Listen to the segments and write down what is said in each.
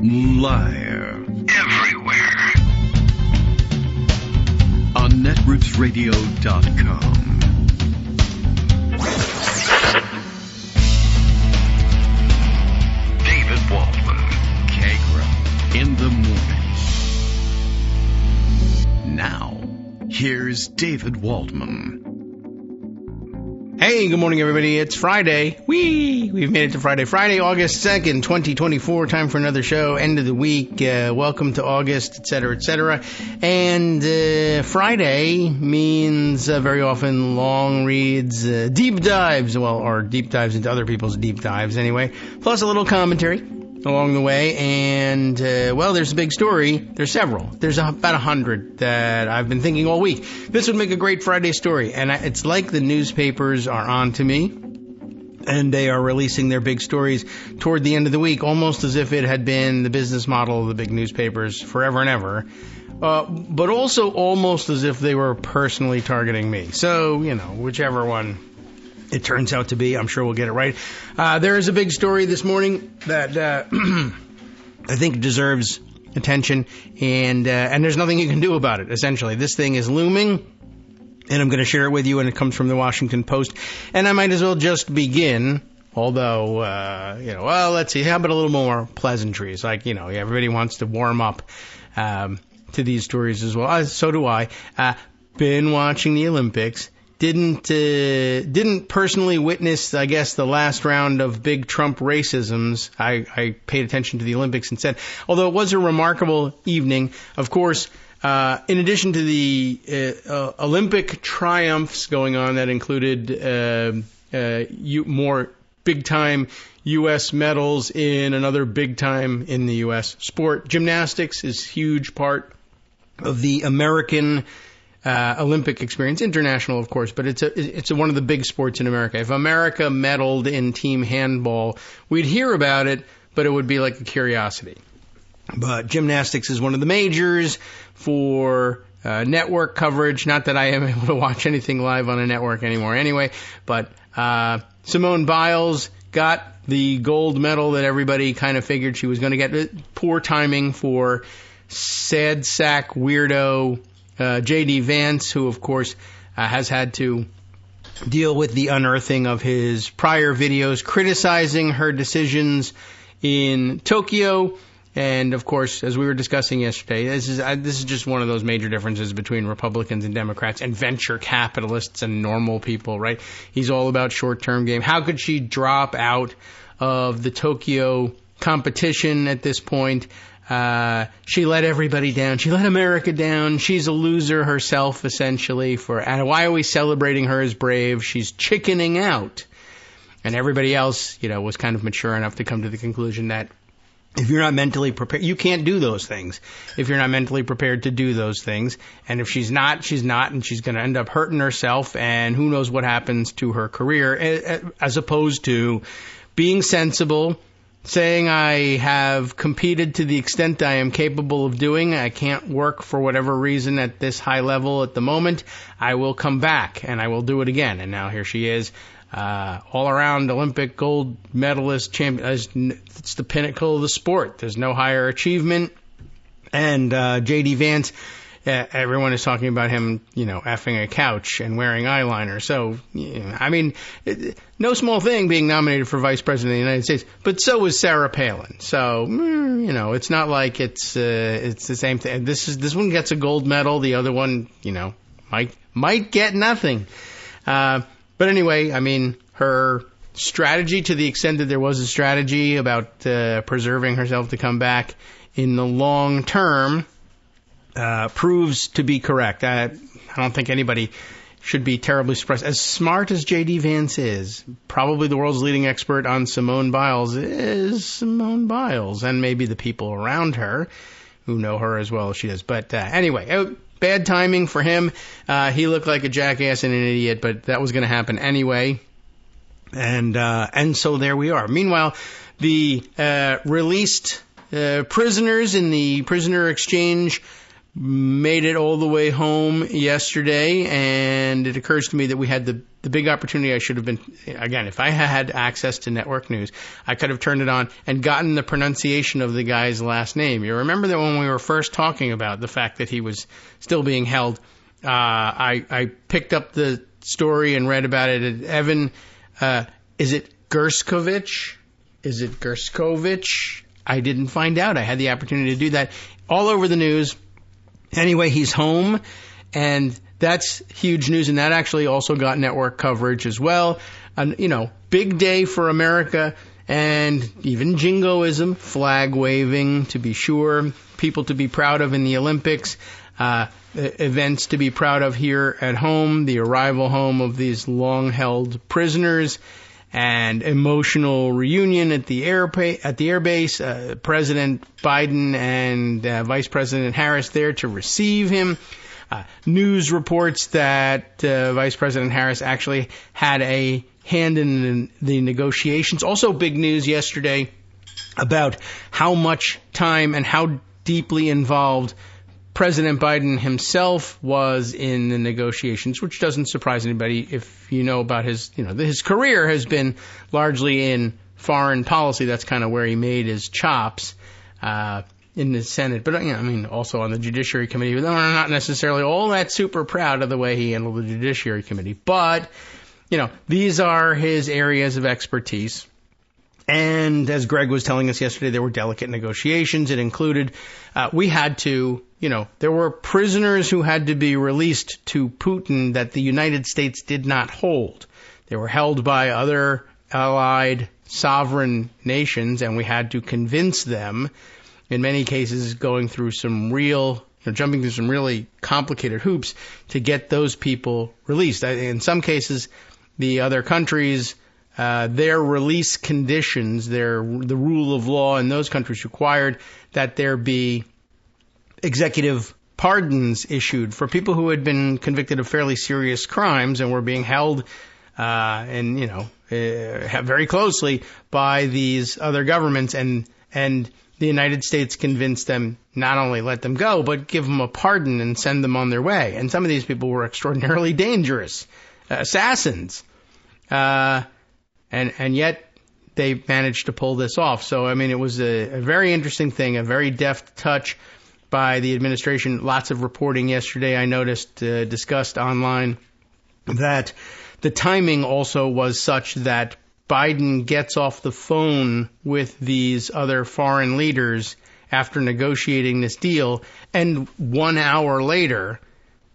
Live. Everywhere. On netrootsradio.com. David Waldman. Kagro. In the morning. Now, here's David Waldman. Hey, good morning, everybody. It's Friday. We've made it to Friday. Friday, August 2nd, 2024. Time for another show. End of the week. Welcome to August, etc., etc. And Friday means very often long reads, deep dives, or deep dives into other people's deep dives anyway, plus a little commentary along the way. And, there's a big story. There's several. There's about 100 that I've been thinking all week. This would make a great Friday story. And it's like the newspapers are on to me, and they are releasing their big stories toward the end of the week, almost as if it had been the business model of the big newspapers forever and ever. But also almost as if they were personally targeting me. So, whichever one it turns out to be, I'm sure we'll get it right. There is a big story this morning that I think deserves attention, and there's nothing you can do about it, essentially. This thing is looming, and I'm going to share it with you, and it comes from the Washington Post. And I might as well just begin, although, let's see, how about a little more pleasantries? Like, everybody wants to warm up to these stories as well. So do I. Been watching the Olympics. Didn't personally witness, I guess, the last round of big Trump racisms. I paid attention to the Olympics instead. Although it was a remarkable evening, of course. In addition to the Olympic triumphs going on that included more big-time U.S. medals in another big-time in the U.S. sport, gymnastics is a huge part of the American Olympic experience, international, of course, but it's one of the big sports in America. If America medaled in team handball, we'd hear about it, but it would be like a curiosity. But gymnastics is one of the majors for network coverage. Not that I am able to watch anything live on a network anymore anyway, but Simone Biles got the gold medal that everybody kind of figured she was going to get. Poor timing for sad sack weirdo J.D. Vance, who, of course, has had to deal with the unearthing of his prior videos criticizing her decisions in Tokyo. And, of course, as we were discussing yesterday, this is just one of those major differences between Republicans and Democrats and venture capitalists and normal people, right? He's all about short-term game. How could she drop out of the Tokyo competition at this point? She let everybody down. She let America down. She's a loser herself, essentially. And why are we celebrating her as brave? She's chickening out. And everybody else, was kind of mature enough to come to the conclusion that if you're not mentally prepared, you can't do those things. If you're not mentally prepared to do those things. And if she's not, and she's going to end up hurting herself, and who knows what happens to her career, as opposed to being sensible, saying I have competed to the extent I am capable of doing. I can't work for whatever reason at this high level at the moment. I will come back and I will do it again. And now here she is, all-around Olympic gold medalist champion. It's the pinnacle of the sport. There's no higher achievement. And J.D. Vance, everyone is talking about him, effing a couch and wearing eyeliner. So, no small thing being nominated for Vice President of the United States. But so was Sarah Palin. So, it's not like it's the same thing. This one gets a gold medal. The other one, might get nothing. But anyway, her strategy, to the extent that there was a strategy about preserving herself to come back in the long term, proves to be correct. I don't think anybody should be terribly surprised. As smart as J.D. Vance is, probably the world's leading expert on Simone Biles is Simone Biles, and maybe the people around her who know her as well as she does. But anyway, bad timing for him. He looked like a jackass and an idiot, but that was going to happen anyway. And so there we are. Meanwhile, the released prisoners in the prisoner exchange made it all the way home yesterday, and it occurs to me that we had the big opportunity. I should have been, again, if I had access to network news, I could have turned it on and gotten the pronunciation of the guy's last name. You remember that when we were first talking about the fact that he was still being held, I picked up the story and read about it. Evan, is it Gerskovich? Is it Gerskovich? I didn't find out. I had the opportunity to do that all over the news. Anyway, he's home, and that's huge news, and that actually also got network coverage as well. Big day for America, and even jingoism, flag waving to be sure, people to be proud of in the Olympics, events to be proud of here at home, the arrival home of these long-held prisoners, and emotional reunion at the airbase. President Biden and Vice President Harris there to receive him. News reports that Vice President Harris actually had a hand in the negotiations. Also big news yesterday about how much time and how deeply involved President Biden himself was in the negotiations, which doesn't surprise anybody if you know about his career has been largely in foreign policy. That's kind of where he made his chops in the Senate. But, also on the Judiciary Committee. But I'm not necessarily all that super proud of the way he handled the Judiciary Committee. But, these are his areas of expertise. And as Greg was telling us yesterday, there were delicate negotiations. It included, there were prisoners who had to be released to Putin that the United States did not hold. They were held by other allied sovereign nations, and we had to convince them, in many cases going through some jumping through some really complicated hoops to get those people released. In some cases, the other countries, their release conditions, the rule of law in those countries required that there be executive pardons issued for people who had been convicted of fairly serious crimes and were being held very closely by these other governments, and the United States convinced them not only let them go, but give them a pardon and send them on their way. And some of these people were extraordinarily dangerous assassins. And yet they managed to pull this off. So, it was a very interesting thing, a very deft touch by the administration. Lots of reporting yesterday, I noticed, discussed online, that the timing also was such that Biden gets off the phone with these other foreign leaders after negotiating this deal, and 1 hour later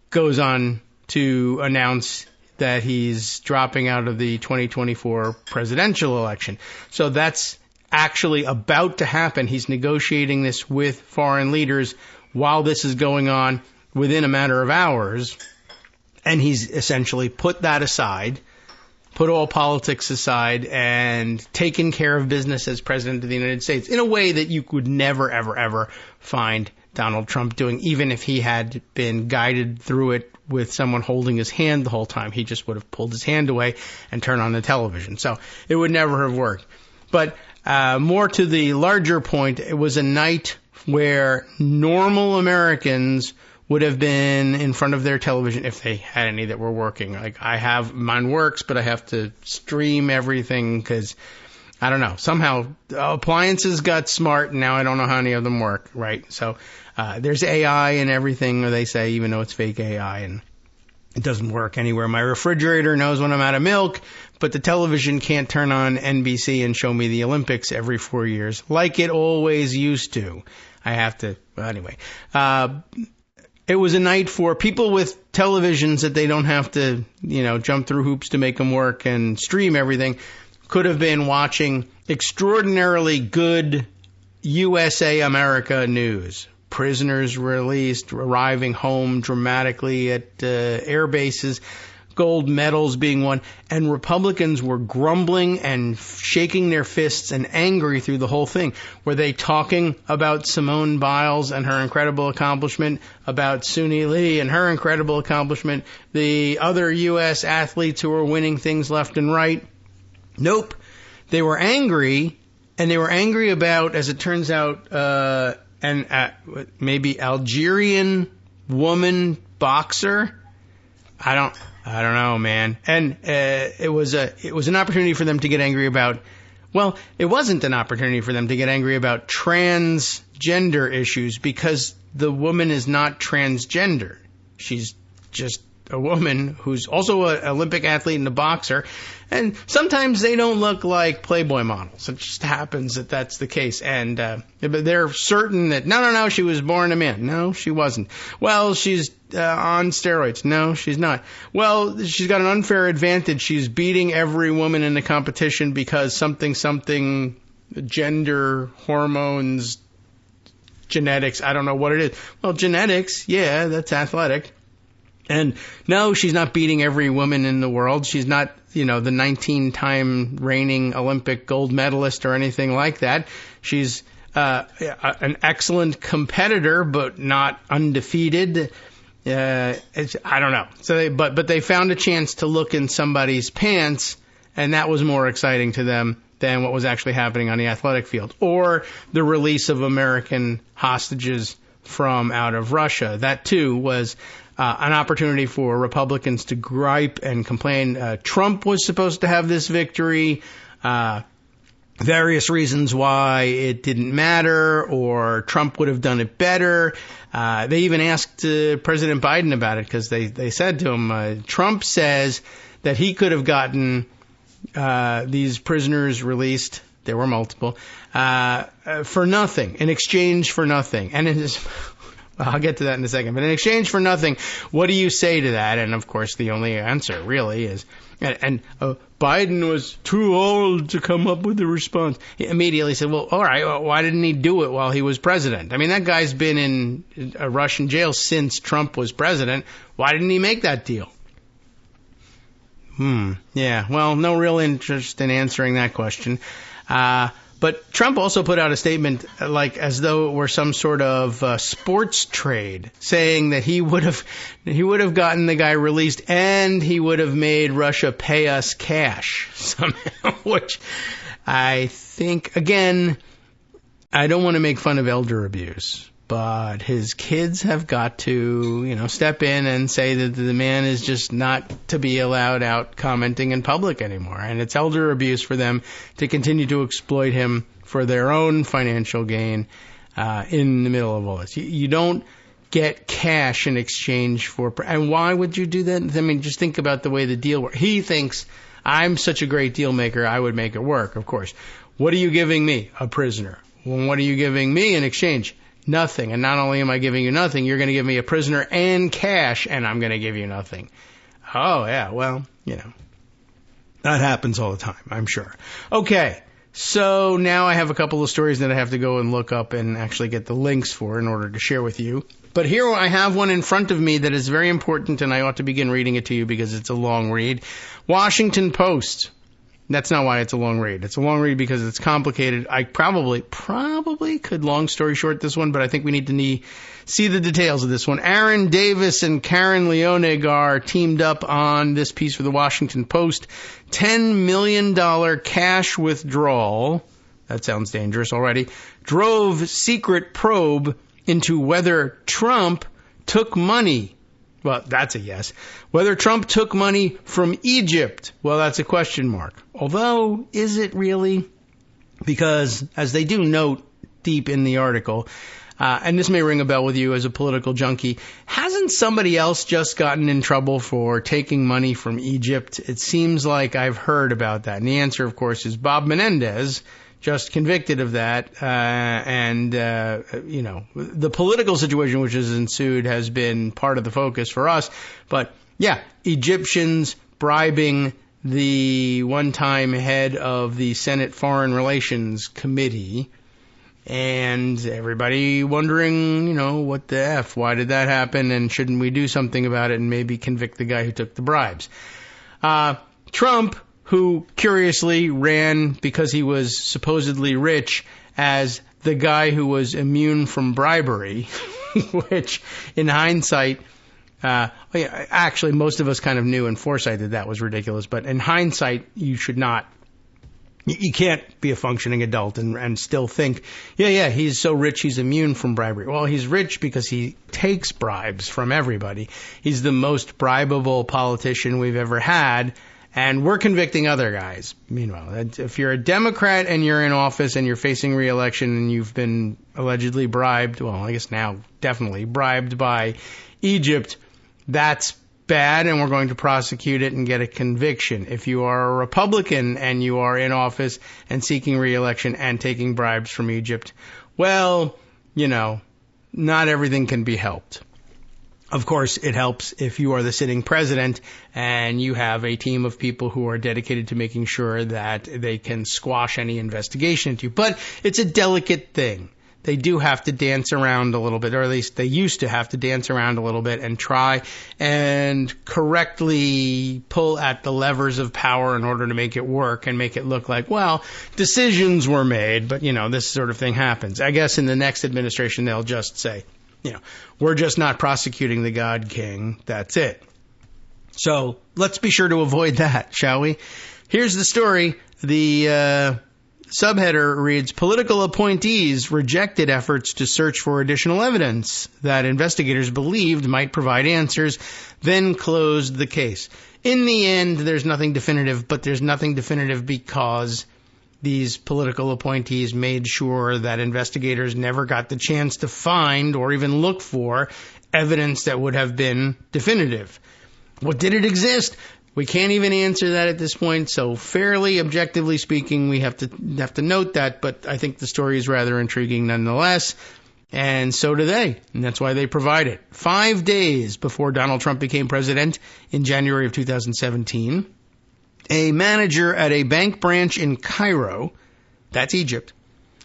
goes on to announce that he's dropping out of the 2024 presidential election. So that's actually about to happen. He's negotiating this with foreign leaders while this is going on within a matter of hours. And he's essentially put that aside, put all politics aside, and taken care of business as president of the United States in a way that you would never, ever, ever find Donald Trump doing, even if he had been guided through it with someone holding his hand the whole time. He just would have pulled his hand away and turned on the television. So it would never have worked. But more to the larger point, it was a night where normal Americans would have been in front of their television if they had any that were working. Like, mine works, but I have to stream everything because, I don't know, somehow appliances got smart and now I don't know how any of them work, right? So there's AI and everything, they say, even though it's fake AI, and it doesn't work anywhere. My refrigerator knows when I'm out of milk, but the television can't turn on NBC and show me the Olympics every 4 years like it always used to. I have to, anyway. It was a night for people with televisions that they don't have to, jump through hoops to make them work and stream everything. Could have been watching extraordinarily good USA America news. Prisoners released, arriving home dramatically at air bases, gold medals being won, and Republicans were grumbling and shaking their fists and angry through the whole thing. Were they talking about Simone Biles and her incredible accomplishment, about Suni Lee and her incredible accomplishment, the other U.S. athletes who were winning things left and right? Nope. They were angry, and they were angry about, as it turns out, maybe Algerian woman boxer. I don't know, man. And it was an opportunity for them to get angry about. Well, it wasn't an opportunity for them to get angry about transgender issues because the woman is not transgender. She's just a woman who's also an Olympic athlete and a boxer. And sometimes they don't look like Playboy models. It just happens that that's the case. And they're certain that, no, she was born a man. No, she wasn't. Well, she's on steroids. No, she's not. Well, she's got an unfair advantage. She's beating every woman in the competition because something, gender, hormones, genetics, I don't know what it is. Well, genetics, yeah, that's athletic. And no, she's not beating every woman in the world. She's not, the 19-time reigning Olympic gold medalist or anything like that. She's an excellent competitor, but not undefeated. I don't know. So, but they found a chance to look in somebody's pants, and that was more exciting to them than what was actually happening on the athletic field, or the release of American hostages from out of Russia. That too was an opportunity for Republicans to gripe and complain. Trump was supposed to have this victory. Various reasons why it didn't matter, or Trump would have done it better. They even asked President Biden about it because they said to him, Trump says that he could have gotten these prisoners released. There were multiple, for nothing, in exchange for nothing. And it is, I'll get to that in a second. But in exchange for nothing, what do you say to that? And of course, the only answer really is, Biden was too old to come up with a response. He immediately said, well, all right, why didn't he do it while he was president? I mean, that guy's been in a Russian jail since Trump was president. Why didn't he make that deal? Yeah, well, no real interest in answering that question. But Trump also put out a statement like as though it were some sort of sports trade, saying that he would have gotten the guy released and he would have made Russia pay us cash somehow, which I think, again, I don't want to make fun of elder abuse, but his kids have got to, step in and say that the man is just not to be allowed out commenting in public anymore. And it's elder abuse for them to continue to exploit him for their own financial gain in the middle of all this. You don't get cash in exchange for... And why would you do that? I mean, just think about the way the deal works. He thinks, I'm such a great deal maker, I would make it work, of course. What are you giving me? A prisoner. Well, what are you giving me in exchange? Nothing. And not only am I giving you nothing, you're going to give me a prisoner and cash, and I'm going to give you nothing. Oh, yeah, well, that happens all the time, I'm sure. Okay, so now I have a couple of stories that I have to go and look up and actually get the links for in order to share with you. But here I have one in front of me that is very important, and I ought to begin reading it to you because it's a long read. Washington Post. That's not why it's a long read. It's a long read because it's complicated. I probably could long story short this one, but I think we need to see the details of this one. Aaron Davis and Karen Leonig are teamed up on this piece for the Washington Post. $10 million cash withdrawal, that sounds dangerous already, drove secret probe into whether Trump took money. Well, that's a yes. Whether Trump took money from Egypt, well, that's a question mark. Although, is it really? Because, as they do note deep in the article, and this may ring a bell with you as a political junkie, hasn't somebody else just gotten in trouble for taking money from Egypt? It seems like I've heard about that. And the answer, of course, is Bob Menendez, just convicted of that, the political situation which has ensued has been part of the focus for us. But, yeah, Egyptians bribing the one-time head of the Senate Foreign Relations Committee, and everybody wondering, what the F, why did that happen, and shouldn't we do something about it and maybe convict the guy who took the bribes? Trump, who curiously ran because he was supposedly rich as the guy who was immune from bribery, which in hindsight, actually most of us kind of knew in foresight that was ridiculous, but in hindsight you should not You can't be a functioning adult and still think, yeah, he's so rich he's immune from bribery. Well, he's rich because he takes bribes from everybody. He's the most bribable politician we've ever had, and we're convicting other guys. Meanwhile, if you're a Democrat and you're in office and you're facing re-election and you've been allegedly bribed, well, I guess now definitely bribed by Egypt, that's bad, and we're going to prosecute it and get a conviction. If you are a Republican and you are in office and seeking re-election and taking bribes from Egypt, well, not everything can be helped. Of course, it helps if you are the sitting president and you have a team of people who are dedicated to making sure that they can squash any investigation into you. But it's a delicate thing. They do have to dance around a little bit, or at least they used to have to dance around a little bit and try and correctly pull at the levers of power in order to make it work and make it look like, well, decisions were made, but, this sort of thing happens. I guess in the next administration, they'll just say, we're just not prosecuting the God King. That's it. So let's be sure to avoid that, shall we? Here's the story. The subheader reads, political appointees rejected efforts to search for additional evidence that investigators believed might provide answers, then closed the case. In the end, there's nothing definitive, but there's nothing definitive because these political appointees made sure that investigators never got the chance to find or even look for evidence that would have been definitive. What did it exist? We can't even answer that at this point, so fairly objectively speaking, we have to note that, but I think the story is rather intriguing nonetheless, and so do they, and that's why they provide it. 5 days before Donald Trump became president in January of 2017, a manager at a bank branch in Cairo, that's Egypt,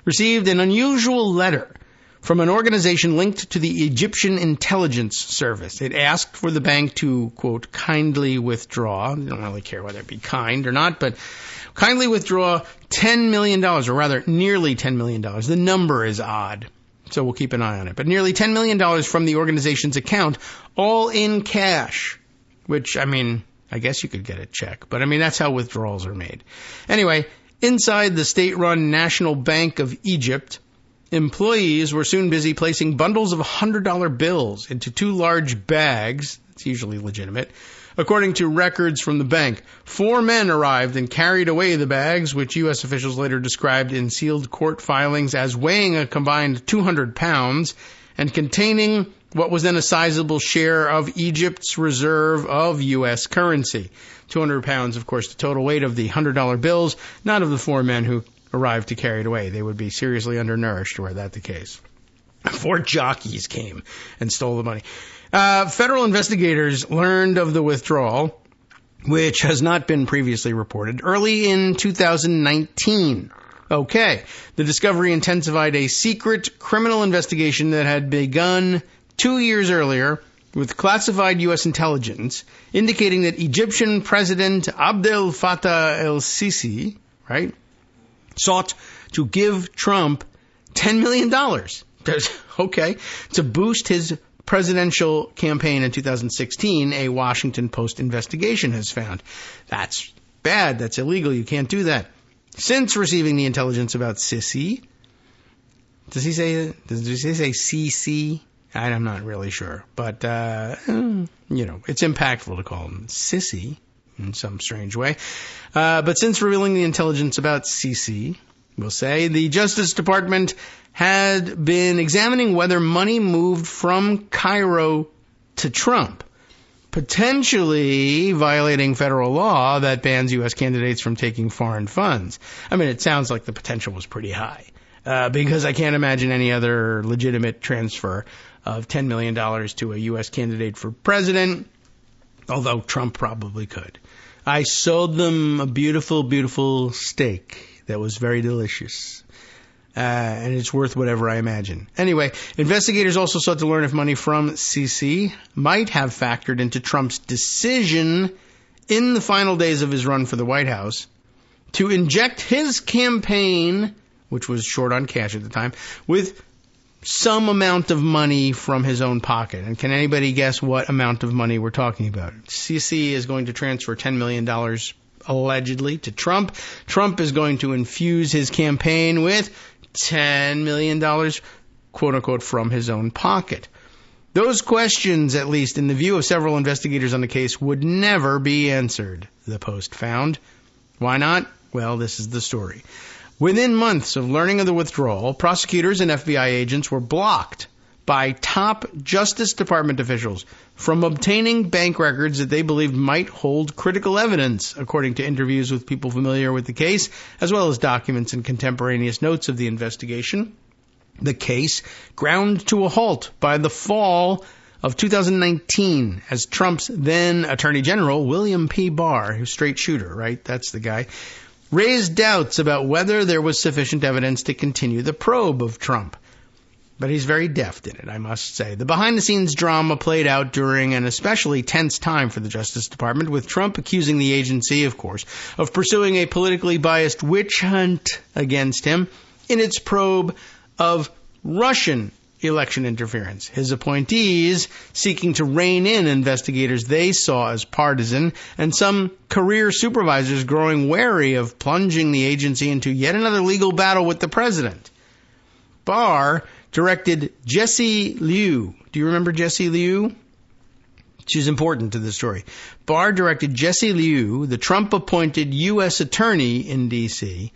received an unusual letter from an organization linked to the Egyptian intelligence service. It asked for the bank to, quote, kindly withdraw. I don't really care whether it be kind or not, but kindly withdraw $10 million, or rather nearly $10 million. The number is odd, so we'll keep an eye on it. But nearly $10 million from the organization's account, all in cash, which, I guess you could get a check, but that's how withdrawals are made. Anyway, inside the state-run National Bank of Egypt, employees were soon busy placing bundles of $100 bills into 2 large bags. It's usually legitimate. According to records from the bank, 4 men arrived and carried away the bags, which U.S. officials later described in sealed court filings as weighing a combined 200 pounds and containing what was then a sizable share of Egypt's reserve of U.S. currency. 200 pounds, of course, the total weight of the $100 bills, not of the 4 men who arrived to carry it away. They would be seriously undernourished were that the case. 4 jockeys came and stole the money. Federal investigators learned of the withdrawal, which has not been previously reported, early in 2019. Okay, the discovery intensified a secret criminal investigation that had begun 2 years earlier with classified U.S. intelligence indicating that Egyptian President Abdel Fatah El-Sisi, right, sought to give Trump $10 million, to boost his presidential campaign in 2016, a Washington Post investigation has found. That's bad. That's illegal. You can't do that. Since receiving the intelligence about Sisi, does he say Sisi? I'm not really sure. But, it's impactful to call him Sisi in some strange way. But since revealing the intelligence about Sisi, we'll say, the Justice Department had been examining whether money moved from Cairo to Trump, potentially violating federal law that bans U.S. candidates from taking foreign funds. It sounds like the potential was pretty high, because I can't imagine any other legitimate transfer of $10 million to a U.S. candidate for president, although Trump probably could. I sold them a beautiful, beautiful steak that was very delicious. And it's worth whatever I imagine. Anyway, investigators also sought to learn if money from Sisi might have factored into Trump's decision in the final days of his run for the White House to inject his campaign, which was short on cash at the time, with some amount of money from his own pocket. And can anybody guess what amount of money we're talking about? Sisi is going to transfer $10 million allegedly, to Trump. Trump is going to infuse his campaign with $10 million, quote-unquote, from his own pocket. Those questions, at least in the view of several investigators on the case, would never be answered, the Post found. Why not? Well, this is the story. Within months of learning of the withdrawal, prosecutors and FBI agents were blocked by top Justice Department officials from obtaining bank records that they believed might hold critical evidence, according to interviews with people familiar with the case, as well as documents and contemporaneous notes of the investigation. The case ground to a halt by the fall of 2019 as Trump's then Attorney General, William P. Barr, who's straight shooter, right? That's the guy, raised doubts about whether there was sufficient evidence to continue the probe of Trump. But he's very deft in it, I must say. The behind-the-scenes drama played out during an especially tense time for the Justice Department, with Trump accusing the agency, of course, of pursuing a politically biased witch hunt against him in its probe of Russian election interference. His appointees seeking to rein in investigators they saw as partisan, and some career supervisors growing wary of plunging the agency into yet another legal battle with the president. Barr directed Jessie Liu. Do you remember Jessie Liu? She's important to the story. Barr directed Jessie Liu, the Trump-appointed U.S. attorney in D.C.,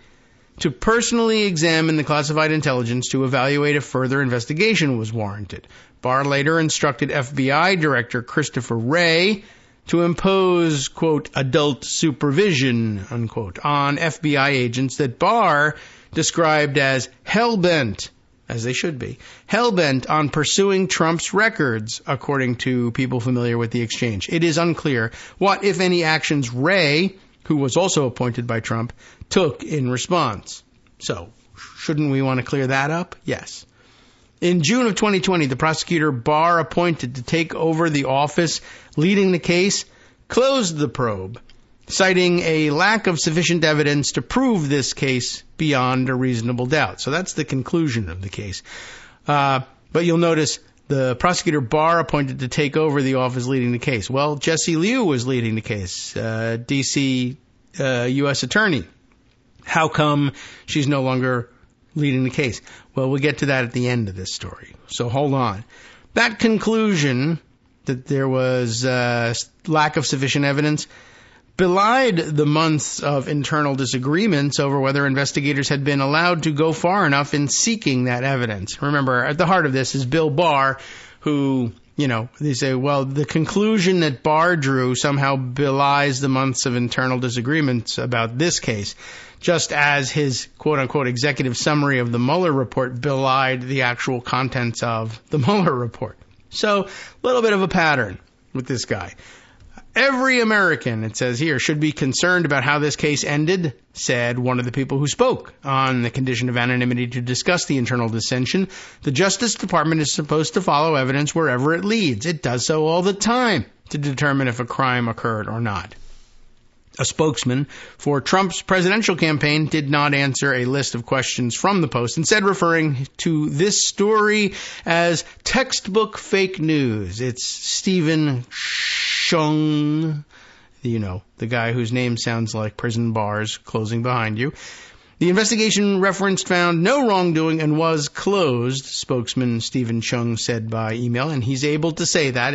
to personally examine the classified intelligence to evaluate if further investigation was warranted. Barr later instructed FBI Director Christopher Wray to impose, quote, adult supervision, unquote, on FBI agents that Barr described as hell-bent, as they should be, hell-bent on pursuing Trump's records, according to people familiar with the exchange. It is unclear what, if any, actions Wray, who was also appointed by Trump, took in response. So, shouldn't we want to clear that up? Yes. In June of 2020, the prosecutor Barr appointed to take over the office leading the case closed the probe, citing a lack of sufficient evidence to prove this case beyond a reasonable doubt. So that's the conclusion of the case. But you'll notice the prosecutor Barr appointed to take over the office leading the case. Well, Jessie Liu was leading the case, D.C. U.S. attorney. How come she's no longer leading the case? Well, we'll get to that at the end of this story. So hold on. That conclusion that there was lack of sufficient evidence belied the months of internal disagreements over whether investigators had been allowed to go far enough in seeking that evidence. Remember, at the heart of this is Bill Barr, who, you know, they say, well, the conclusion that Barr drew somehow belies the months of internal disagreements about this case, just as his quote-unquote executive summary of the Mueller report belied the actual contents of the Mueller report. So, a little bit of a pattern with this guy. Every American, it says here, should be concerned about how this case ended, said one of the people who spoke on the condition of anonymity to discuss the internal dissension. The Justice Department is supposed to follow evidence wherever it leads. It does so all the time to determine if a crime occurred or not. A spokesman for Trump's presidential campaign did not answer a list of questions from the Post, instead referring to this story as textbook fake news. It's Stephen Chung, you know, the guy whose name sounds like prison bars closing behind you. The investigation referenced found no wrongdoing and was closed, spokesman Stephen Chung said by email, and he's able to say that.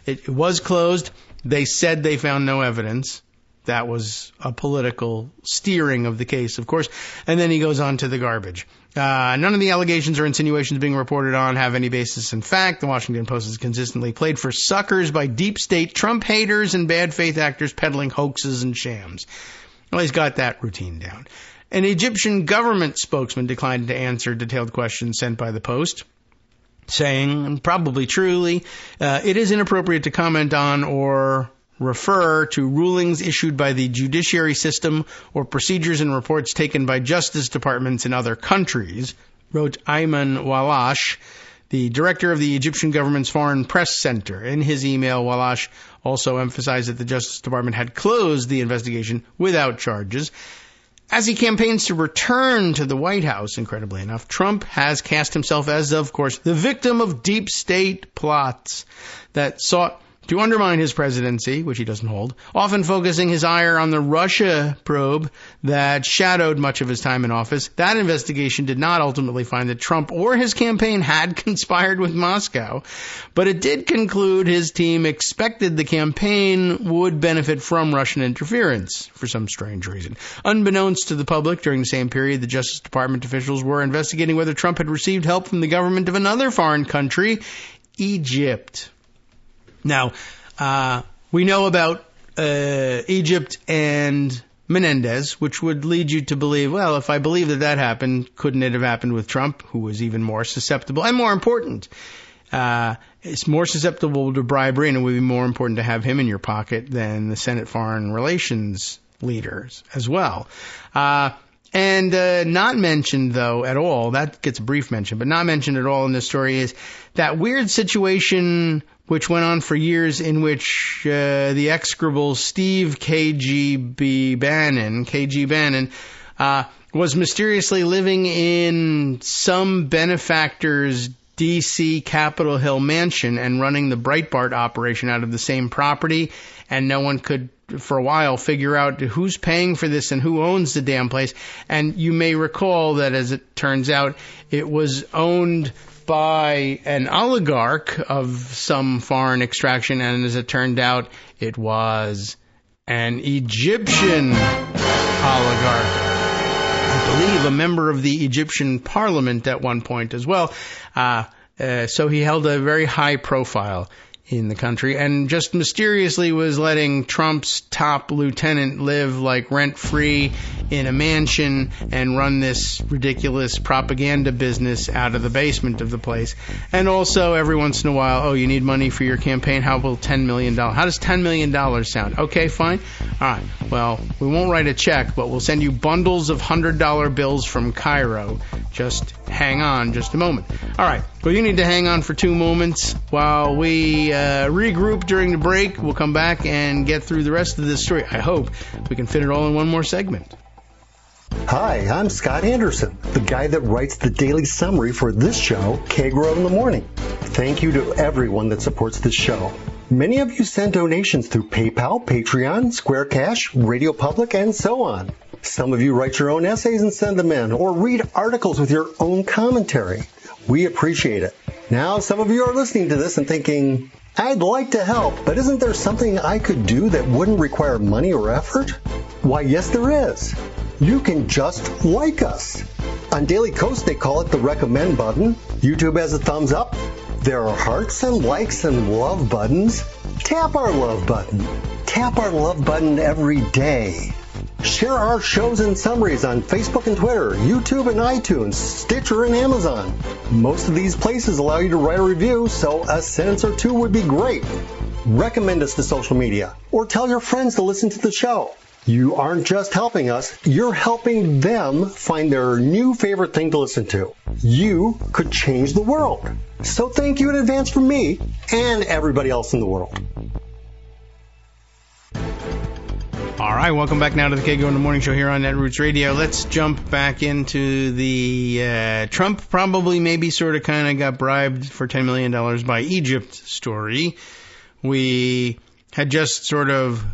It was closed. They said they found no evidence. That was a political steering of the case, of course. And then he goes on to the garbage. None of the allegations or insinuations being reported on have any basis in fact. The Washington Post has consistently played for suckers by deep state Trump haters and bad faith actors peddling hoaxes and shams. Well, he's got that routine down. An Egyptian government spokesman declined to answer detailed questions sent by the Post, saying, and probably truly, it is inappropriate to comment on or refer to rulings issued by the judiciary system or procedures and reports taken by justice departments in other countries, wrote Imane Khelif, the director of the Egyptian government's Foreign Press Center. In his email, Khelif also emphasized that the Justice Department had closed the investigation without charges. As he campaigns to return to the White House, incredibly enough, Trump has cast himself as, of course, the victim of deep state plots that sought to undermine his presidency, which he doesn't hold, often focusing his ire on the Russia probe that shadowed much of his time in office. That investigation did not ultimately find that Trump or his campaign had conspired with Moscow, but it did conclude his team expected the campaign would benefit from Russian interference for some strange reason. Unbeknownst to the public, during the same period, the Justice Department officials were investigating whether Trump had received help from the government of another foreign country, Egypt. Now, we know about Egypt and Menendez, which would lead you to believe, well, if I believe that happened, couldn't it have happened with Trump, who was even more susceptible and more important? It's more susceptible to bribery, and it would be more important to have him in your pocket than the Senate Foreign Relations leaders as well. And not mentioned, though, at all, that gets a brief mention, but not mentioned at all in this story is that weird situation which went on for years in which the execrable Steve KG Bannon, was mysteriously living in some benefactor's D.C. Capitol Hill mansion and running the Breitbart operation out of the same property, and no one could, for a while, figure out who's paying for this and who owns the damn place. And you may recall that, as it turns out, it was owned by an oligarch of some foreign extraction, and as it turned out, it was an Egyptian oligarch. I believe a member of the Egyptian parliament at one point as well. So he held a very high profile in the country and just mysteriously was letting Trump's top lieutenant live like rent-free in a mansion and run this ridiculous propaganda business out of the basement of the place. And also every once in a while, oh, you need money for your campaign? How about $10 million? How does $10 million sound? Okay, fine. All right. Well, we won't write a check, but we'll send you bundles of $100 bills from Cairo. Just hang on just a moment. All right. Well, you need to hang on for 2 moments while we regroup during the break. We'll come back and get through the rest of this story. I hope we can fit it all in one more segment. Hi, I'm Scott Anderson, the guy that writes the daily summary for this show, Kagro in the Morning. Thank you to everyone that supports this show. Many of you send donations through PayPal, Patreon, Square Cash, Radio Public, and so on. Some of you write your own essays and send them in, or read articles with your own commentary. We appreciate it. Now, some of you are listening to this and thinking, I'd like to help, but isn't there something I could do that wouldn't require money or effort? Why, yes, there is. You can just like us. On Daily Kos, they call it the recommend button. YouTube has a thumbs up. There are hearts and likes and love buttons. Tap our love button. Tap our love button every day. Share our shows and summaries on Facebook and Twitter, YouTube and iTunes, Stitcher and Amazon. Most of these places allow you to write a review, so a sentence or two would be great. Recommend us to social media, or tell your friends to listen to the show. You aren't just helping us, you're helping them find their new favorite thing to listen to. You could change the world. So thank you in advance from me and everybody else in the world. All right, welcome back now to the Kagro in the Morning Show here on Netroots Radio. Let's jump back into the Trump probably maybe sort of kind of got bribed for $10 million by Egypt story. We had just sort of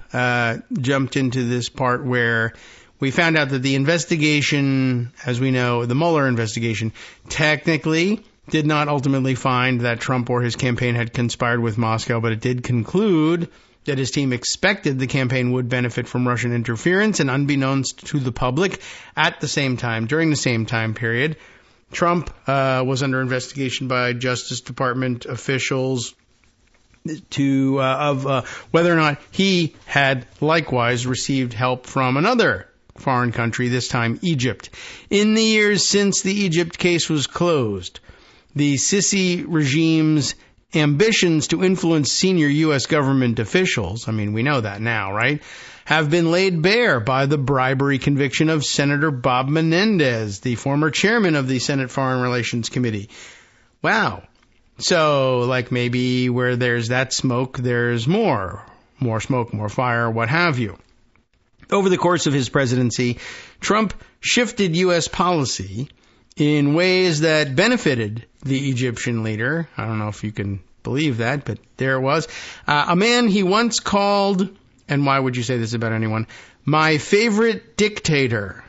jumped into this part where we found out that the investigation, as we know, the Mueller investigation, technically did not ultimately find that Trump or his campaign had conspired with Moscow, but it did conclude that his team expected the campaign would benefit from Russian interference, and unbeknownst to the public, at the same time, during the same time period, Trump was under investigation by Justice Department officials of whether or not he had likewise received help from another foreign country, this time Egypt. In the years since the Egypt case was closed, the Sisi regime's ambitions to influence senior U.S. government officials, I mean, we know that now, right, have been laid bare by the bribery conviction of Senator Bob Menendez, the former chairman of the Senate Foreign Relations Committee. Wow. So, like maybe where there's that smoke, there's more smoke, more fire, what have you. Over the course of his presidency, Trump shifted U.S. policy in ways that benefited the Egyptian leader. I don't know if you can believe that, but there it was. A man he once called, and why would you say this about anyone, my favorite dictator.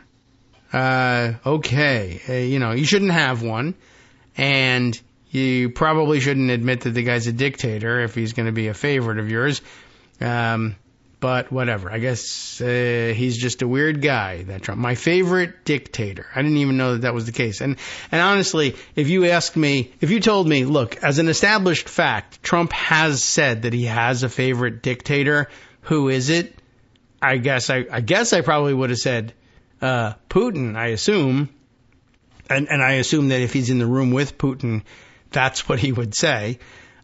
Okay, you shouldn't have one, and you probably shouldn't admit that the guy's a dictator if he's going to be a favorite of yours. But whatever. I guess he's just a weird guy, that Trump. My favorite dictator. I didn't even know that was the case. And honestly, if you told me, look, as an established fact, Trump has said that he has a favorite dictator, who is it? I guess I probably would have said Putin, I assume. And I assume that if he's in the room with Putin, that's what he would say.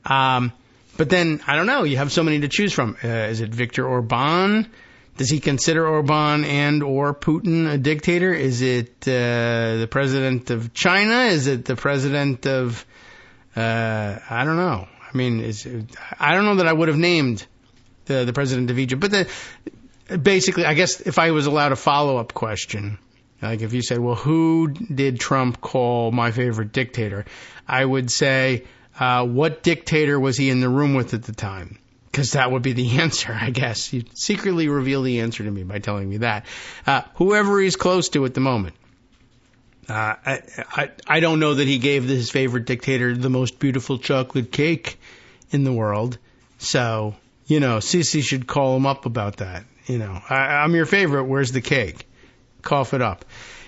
But then, I don't know, you have so many to choose from. Is it Viktor Orban? Does he consider Orban and or Putin a dictator? Is it the president of China? Is it the president of, I don't know. I mean, I don't know that I would have named the president of Egypt. But basically, I guess if I was allowed a follow-up question, like if you said, well, who did Trump call my favorite dictator? I would say, what dictator was he in the room with at the time? Because that would be the answer, I guess. You'd secretly reveal the answer to me by telling me that. Whoever he's close to at the moment. I don't know that he gave his favorite dictator the most beautiful chocolate cake in the world. So, Sisi should call him up about that. I'm your favorite. Where's the cake? Cough it up.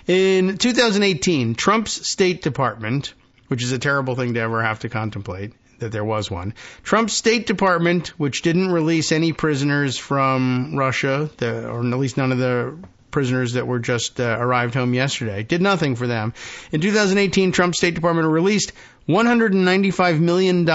In 2018, Trump's State Department, which is a terrible thing to ever have to contemplate, that there was one. Trump's State Department, which didn't release any prisoners from Russia, or at least none of the prisoners that were just arrived home yesterday, did nothing for them. In 2018, Trump's State Department released $195 million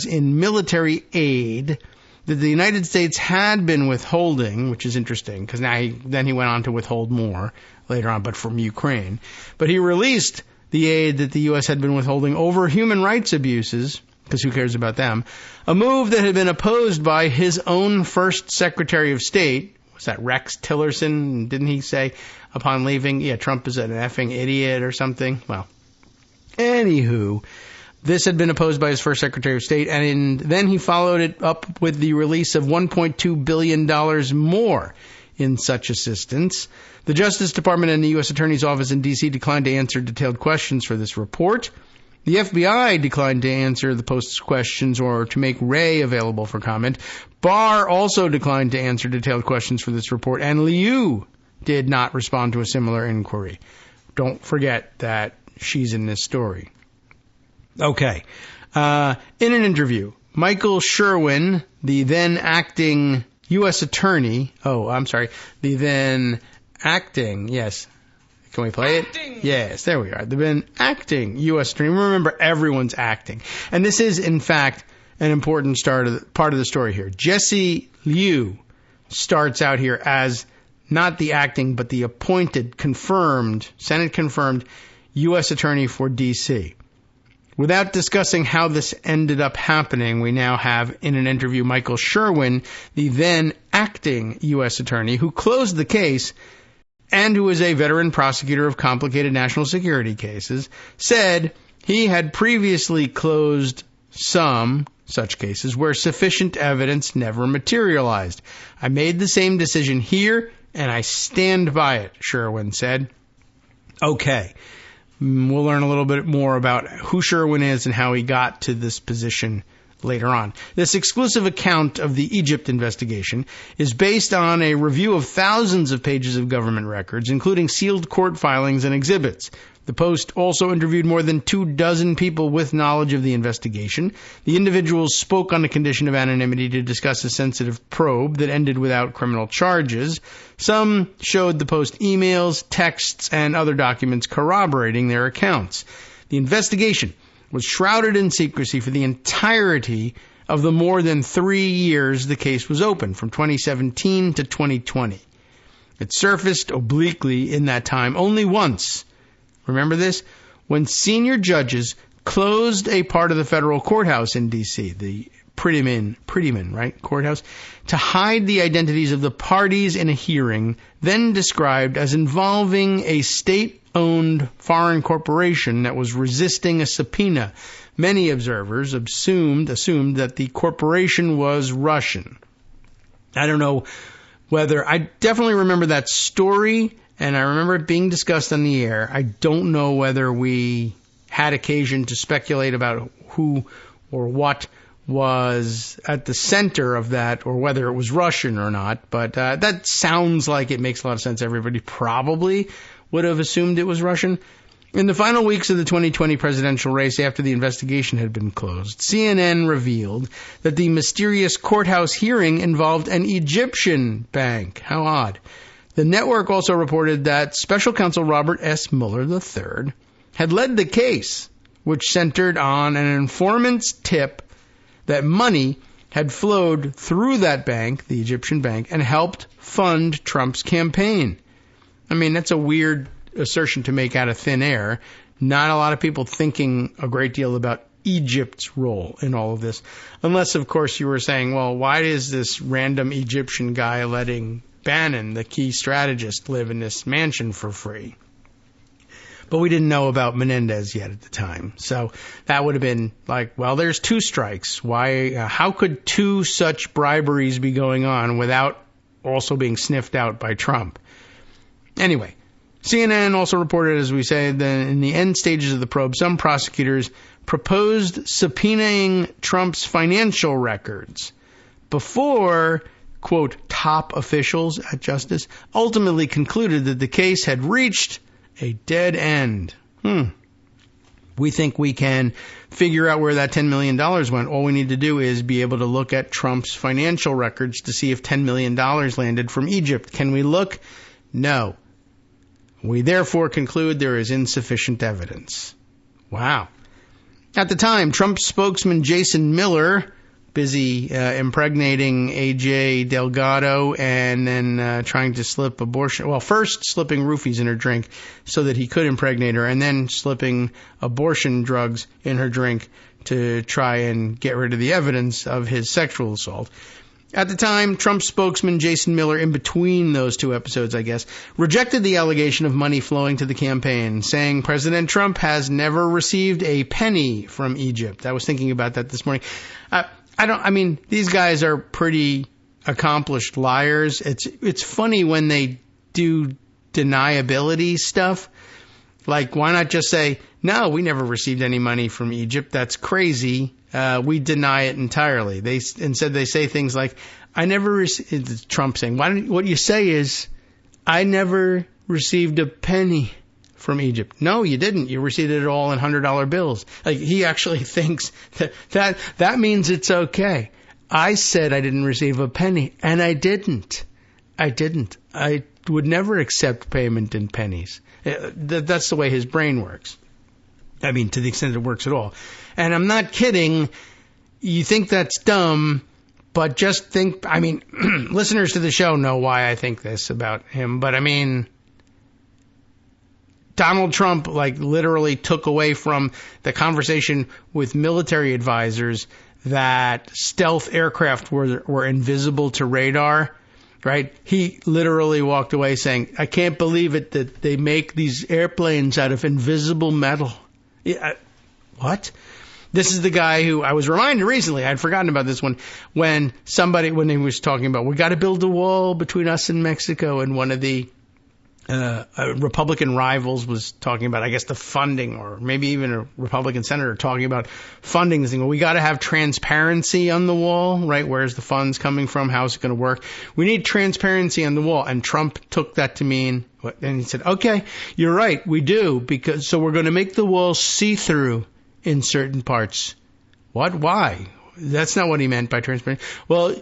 in military aid that the United States had been withholding, which is interesting, because then he went on to withhold more later on, but from Ukraine. But he released the aid that the U.S. had been withholding over human rights abuses, because who cares about them, a move that had been opposed by his own first Secretary of State. Was that Rex Tillerson? Didn't he say upon leaving, yeah, Trump is an effing idiot or something? Well, anywho, this had been opposed by his first Secretary of State, and then he followed it up with the release of $1.2 billion more in such assistance. The Justice Department and the U.S. Attorney's Office in D.C. declined to answer detailed questions for this report. The FBI declined to answer the Post's questions or to make Wray available for comment. Barr also declined to answer detailed questions for this report, and Liu did not respond to a similar inquiry. Don't forget that she's in this story. Okay. In an interview, Michael Sherwin, the then acting U.S. Attorney, the then acting, yes. Can we play acting. It? Yes, there we are. The then acting U.S. Attorney. Remember, everyone's acting. And this is, in fact, an important part of the story here. Jesse Liu starts out here as not the acting, but the appointed, Senate-confirmed U.S. Attorney for D.C. Without discussing how this ended up happening, we now have in an interview Michael Sherwin, the then acting U.S. Attorney, who closed the case and who is a veteran prosecutor of complicated national security cases, said he had previously closed some such cases where sufficient evidence never materialized. I made the same decision here, and I stand by it, Sherwin said. Okay. We'll learn a little bit more about who Sherwin is and how he got to this position later on. This exclusive account of the Egypt investigation is based on a review of thousands of pages of government records, including sealed court filings and exhibits. The Post also interviewed more than 24 people with knowledge of the investigation. The individuals spoke on the condition of anonymity to discuss a sensitive probe that ended without criminal charges. Some showed the Post emails, texts, and other documents corroborating their accounts. The investigation was shrouded in secrecy for the entirety of the more than 3 years the case was open, from 2017 to 2020. It surfaced obliquely in that time only once. Remember this? When senior judges closed a part of the federal courthouse in D.C., the Prettyman, right? Courthouse, to hide the identities of the parties in a hearing, then described as involving a state-owned foreign corporation that was resisting a subpoena. Many observers assumed that the corporation was Russian. I don't know whether, I definitely remember that story, and I remember it being discussed on the air. I don't know whether we had occasion to speculate about who or what was at the center of that, or whether it was Russian or not, but that sounds like it makes a lot of sense. Everybody probably would have assumed it was Russian. In the final weeks of the 2020 presidential race, after the investigation had been closed, CNN revealed that the mysterious courthouse hearing involved an Egyptian bank. How odd. The network also reported that Special Counsel Robert S. Mueller III had led the case, which centered on an informant's tip that money had flowed through that bank, the Egyptian bank, and helped fund Trump's campaign. I mean, that's a weird assertion to make out of thin air. Not a lot of people thinking a great deal about Egypt's role in all of this. Unless, of course, you were saying, well, why is this random Egyptian guy letting Bannon, the key strategist, live in this mansion for free? But we didn't know about Menendez yet at the time. So that would have been like, well, there's two strikes. Why? How could two such briberies be going on without also being sniffed out by Trump? Anyway, CNN also reported, as we said, that in the end stages of the probe, some prosecutors proposed subpoenaing Trump's financial records before, quote, top officials at Justice ultimately concluded that the case had reached a dead end. We think we can figure out where that $10 million went. All we need to do is be able to look at Trump's financial records to see if $10 million landed from Egypt. Can we look? No. We therefore conclude there is insufficient evidence. Wow. At the time, Trump spokesman Jason Miller, busy impregnating A.J. Delgado and then trying to slip abortion. Well, first slipping roofies in her drink so that he could impregnate her, and then slipping abortion drugs in her drink to try and get rid of the evidence of his sexual assault. At the time, Trump spokesman Jason Miller, in between those two episodes, I guess, rejected the allegation of money flowing to the campaign, saying President Trump has never received a penny from Egypt. I was thinking about that this morning. These guys are pretty accomplished liars. It's funny when they do deniability stuff. Like, why not just say, no, we never received any money from Egypt. That's crazy. We deny it entirely. Instead they say things like, I never received, Trump saying, what you say is, I never received a penny from Egypt. No, you didn't. You received it all in $100 bills. Like, he actually thinks that means it's okay. I said I didn't receive a penny, and I didn't. I would never accept payment in pennies. That's the way his brain works. I mean, to the extent it works at all. And I'm not kidding. You think that's dumb, but just think, listeners to the show know why I think this about him. But Donald Trump, literally took away from the conversation with military advisors that stealth aircraft were invisible to radar. Right? He literally walked away saying, I can't believe it that they make these airplanes out of invisible metal. What? This is the guy who I was reminded recently, I'd forgotten about this one, when he was talking about, we got to build a wall between us and Mexico, and one of the Republican rivals was talking about, I guess, the funding, or maybe even a Republican senator talking about funding this thing. Well, we got to have transparency on the wall, right? Where's the funds coming from? How's it going to work? We need transparency on the wall. And Trump took that to mean, and he said, okay, you're right, we do, so we're going to make the wall see-through in certain parts. What? Why? That's not what he meant by transparency. Well,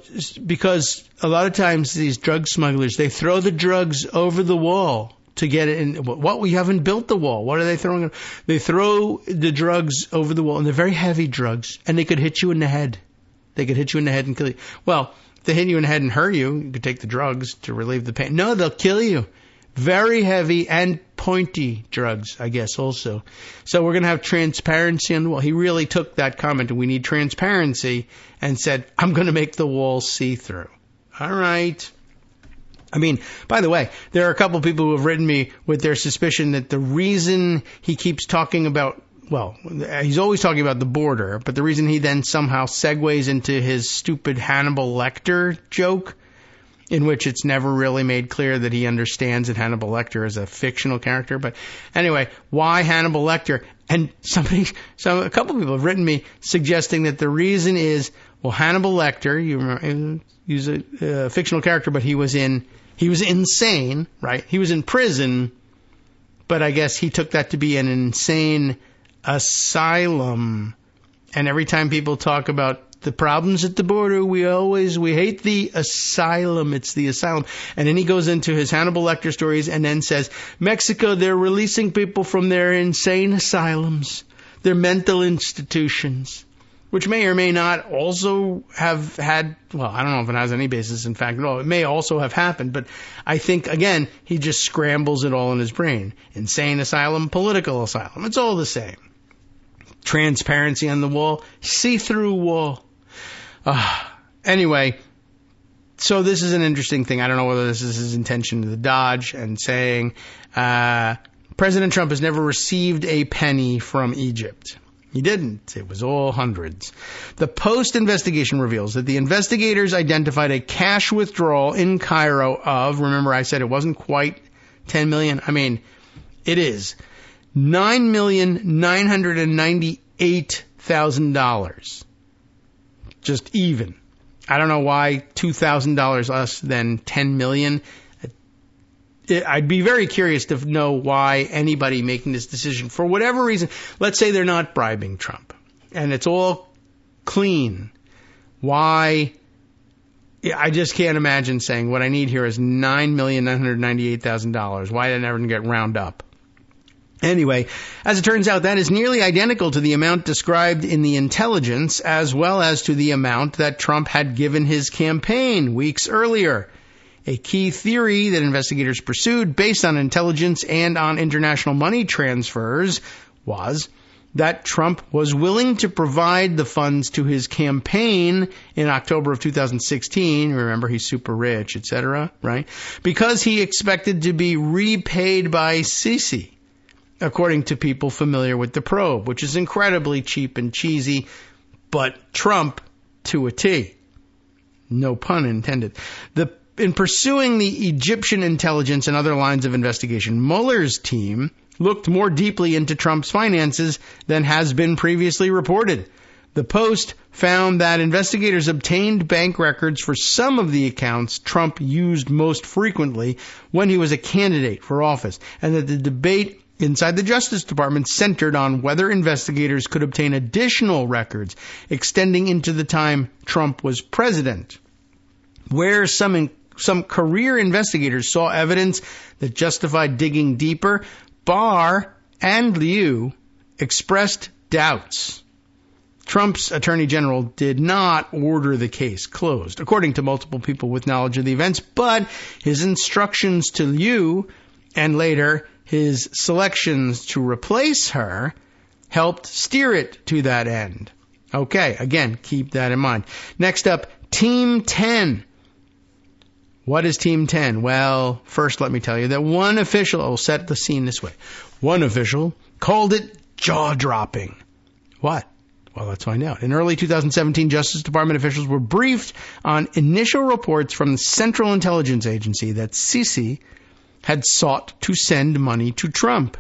because a lot of times these drug smugglers, they throw the drugs over the wall to get it in. What? We haven't built the wall. What are they throwing? They throw the drugs over the wall, and they're very heavy drugs, and they could hit you in the head. They could hit you in the head and kill you. Well, if they hit you in the head and hurt you, you could take the drugs to relieve the pain. No, they'll kill you. Very heavy and pointy drugs, I guess, also. So we're going to have transparency on the wall. He really took that comment, and we need transparency, and said, I'm going to make the wall see-through. All right. I mean, by the way, there are a couple of people who have written me with their suspicion that the reason he keeps talking about, well, he's always talking about the border, but the reason he then somehow segues into his stupid Hannibal Lecter joke, in which it's never really made clear that he understands that Hannibal Lecter is a fictional character. But anyway, why Hannibal Lecter? And a couple of people have written me suggesting that the reason is, well, Hannibal Lecter, you remember, he was a fictional character, but he was insane, right? He was in prison, but I guess he took that to be an insane asylum. And every time people talk about the problems at the border, we hate the asylum. It's the asylum. And then he goes into his Hannibal Lecter stories and then says, Mexico, they're releasing people from their insane asylums, their mental institutions, which may or may not also have had, well, I don't know if it has any basis in fact at all. It may also have happened, but I think, again, he just scrambles it all in his brain. Insane asylum, political asylum. It's all the same. Transparency on the wall, see-through wall. Anyway, so this is an interesting thing. I don't know whether this is his intention to dodge and saying, President Trump has never received a penny from Egypt. He didn't. It was all hundreds. The Post investigation reveals that the investigators identified a cash withdrawal in Cairo of, remember I said it wasn't quite 10 million. I mean, it is $9,998,000. Just even. I don't know why $2,000 less than $10 million. I'd be very curious to know why anybody making this decision, for whatever reason, let's say they're not bribing Trump, and it's all clean. Why? I just can't imagine saying what I need here is $9,998,000. Why did I never get round up? Anyway, as it turns out, that is nearly identical to the amount described in the intelligence, as well as to the amount that Trump had given his campaign weeks earlier. A key theory that investigators pursued based on intelligence and on international money transfers was that Trump was willing to provide the funds to his campaign in October of 2016. Remember, he's super rich, etc., right? Because he expected to be repaid by Sisi, according to people familiar with the probe, which is incredibly cheap and cheesy, but Trump to a T. No pun intended. In pursuing the Egyptian intelligence and other lines of investigation, Mueller's team looked more deeply into Trump's finances than has been previously reported. The Post found that investigators obtained bank records for some of the accounts Trump used most frequently when he was a candidate for office, and that the debate inside the Justice Department centered on whether investigators could obtain additional records extending into the time Trump was president. Where some career investigators saw evidence that justified digging deeper, Barr and Liu expressed doubts. Trump's attorney general did not order the case closed, according to multiple people with knowledge of the events, but his instructions to Liu and later his selections to replace her helped steer it to that end. Okay, again, keep that in mind. Next up, Team 10. What is Team 10? Well, first let me tell you that one official, I'll set the scene this way. One official called it jaw-dropping. What? Well, let's find out. In early 2017, Justice Department officials were briefed on initial reports from the Central Intelligence Agency that Sisi had sought to send money to Trump.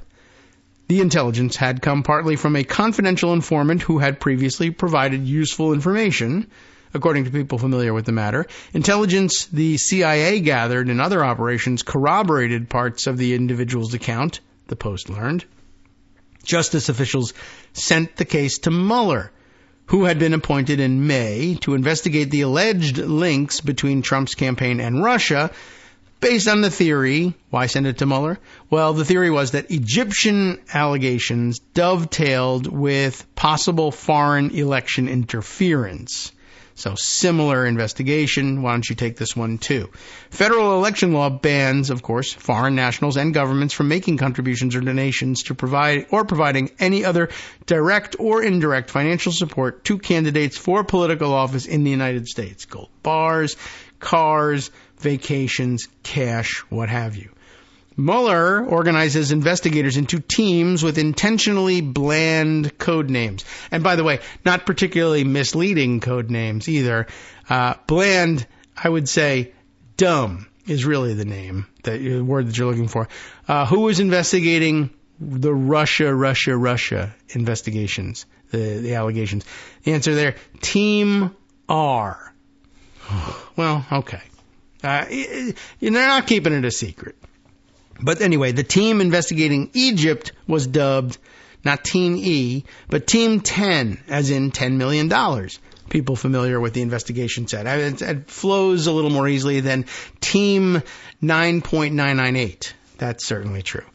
The intelligence had come partly from a confidential informant who had previously provided useful information. According to people familiar with the matter, intelligence the CIA gathered in other operations corroborated parts of the individual's account, the Post learned. Justice officials sent the case to Mueller, who had been appointed in May to investigate the alleged links between Trump's campaign and Russia, based on the theory. Why send it to Mueller? Well, the theory was that Egyptian allegations dovetailed with possible foreign election interference. So similar investigation. Why don't you take this one too? Federal election law bans, of course, foreign nationals and governments from making contributions or donations to providing any other direct or indirect financial support to candidates for political office in the United States. Gold bars, cars, vacations, cash, what have you. Mueller organizes investigators into teams with intentionally bland code names. And by the way, not particularly misleading code names either. Bland, I would say dumb is really the name, the word that you're looking for. Who was investigating the Russia investigations, the allegations? The answer there, Team R. Well, okay. They're not keeping it a secret. But anyway, the team investigating Egypt was dubbed not Team E, but Team 10, as in $10 million. People familiar with the investigation said. It flows a little more easily than Team 9.998. That's certainly true.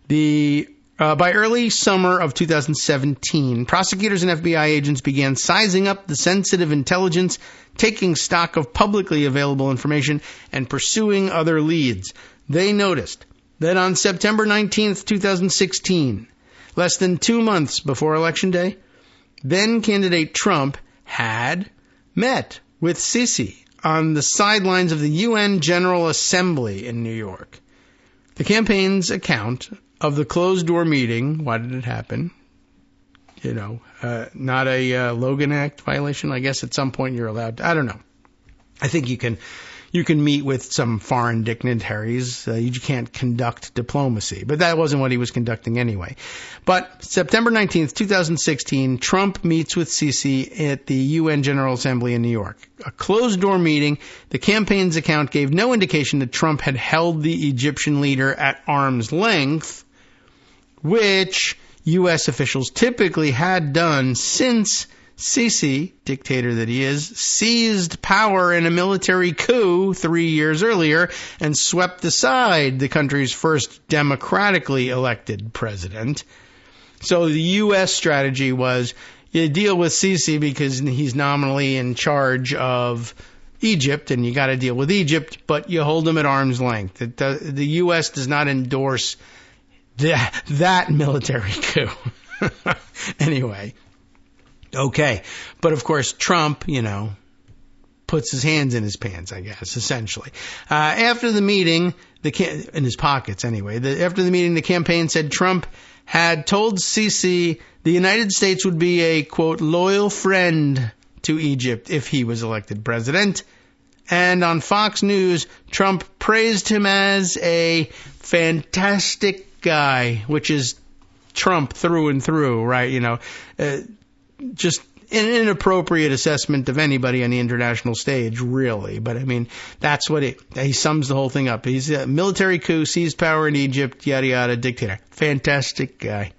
By early summer of 2017, prosecutors and FBI agents began sizing up the sensitive intelligence, taking stock of publicly available information, and pursuing other leads. They noticed that on September 19th, 2016, less than 2 months before Election Day, then candidate Trump had met with Sisi on the sidelines of the UN General Assembly in New York. The campaign's account of the closed-door meeting, why did it happen? Not a Logan Act violation. I guess at some point you're allowed to, I don't know. I think you can meet with some foreign dignitaries. You can't conduct diplomacy. But that wasn't what he was conducting anyway. But September 19th, 2016, Trump meets with Sisi at the UN General Assembly in New York. A closed-door meeting. The campaign's account gave no indication that Trump had held the Egyptian leader at arm's length, which U.S. officials typically had done since Sisi, dictator that he is, seized power in a military coup 3 years earlier and swept aside the country's first democratically elected president. So the U.S. strategy was you deal with Sisi because he's nominally in charge of Egypt, and you got to deal with Egypt, but you hold him at arm's length. The U.S. does not endorse that military coup. Anyway. Okay. But of course, Trump, puts his hands in his pants, I guess, essentially. After the meeting, in his pockets anyway, after the meeting, the campaign said Trump had told Sisi the United States would be a, quote, loyal friend to Egypt if he was elected president. And on Fox News, Trump praised him as a fantastic guy, which is Trump through and through, right? Just an inappropriate assessment of anybody on the international stage, really. But, that's what he sums the whole thing up. He's a military coup, seized power in Egypt, yada, yada, dictator. Fantastic guy.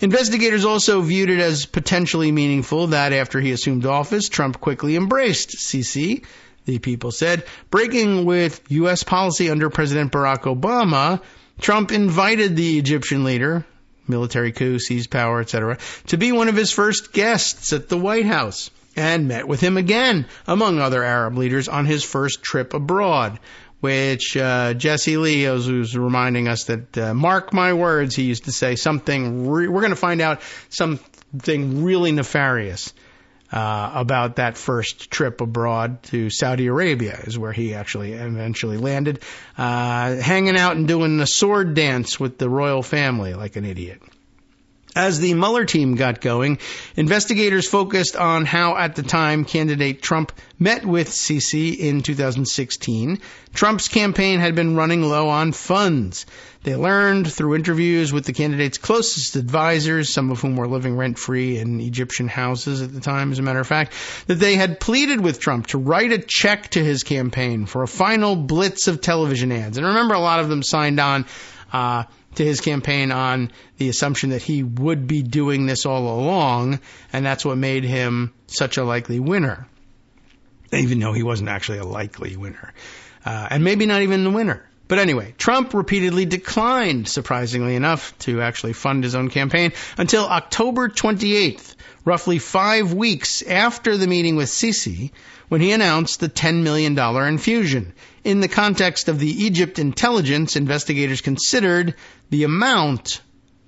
Investigators also viewed it as potentially meaningful that after he assumed office, Trump quickly embraced Sisi, the People said. Breaking with U.S. policy under President Barack Obama, Trump invited the Egyptian leader, military coup, seized power, etc., to be one of his first guests at the White House and met with him again, among other Arab leaders, on his first trip abroad, which Jesse Lee was reminding us that, mark my words, he used to say we're going to find out something really nefarious about that first trip abroad to Saudi Arabia, is where he actually eventually landed, hanging out and doing a sword dance with the royal family like an idiot. As the Mueller team got going, investigators focused on how, at the time, candidate Trump met with Sisi in 2016. Trump's campaign had been running low on funds. They learned through interviews with the candidate's closest advisors, some of whom were living rent-free in Egyptian houses at the time, as a matter of fact, that they had pleaded with Trump to write a check to his campaign for a final blitz of television ads. And remember, a lot of them signed on to his campaign on the assumption that he would be doing this all along, and that's what made him such a likely winner, even though he wasn't actually a likely winner. And maybe not even the winner. But anyway, Trump repeatedly declined, surprisingly enough, to actually fund his own campaign until October 28th, roughly 5 weeks after the meeting with Sisi, when he announced the $10 million infusion. In the context of the Egypt intelligence, investigators considered the amount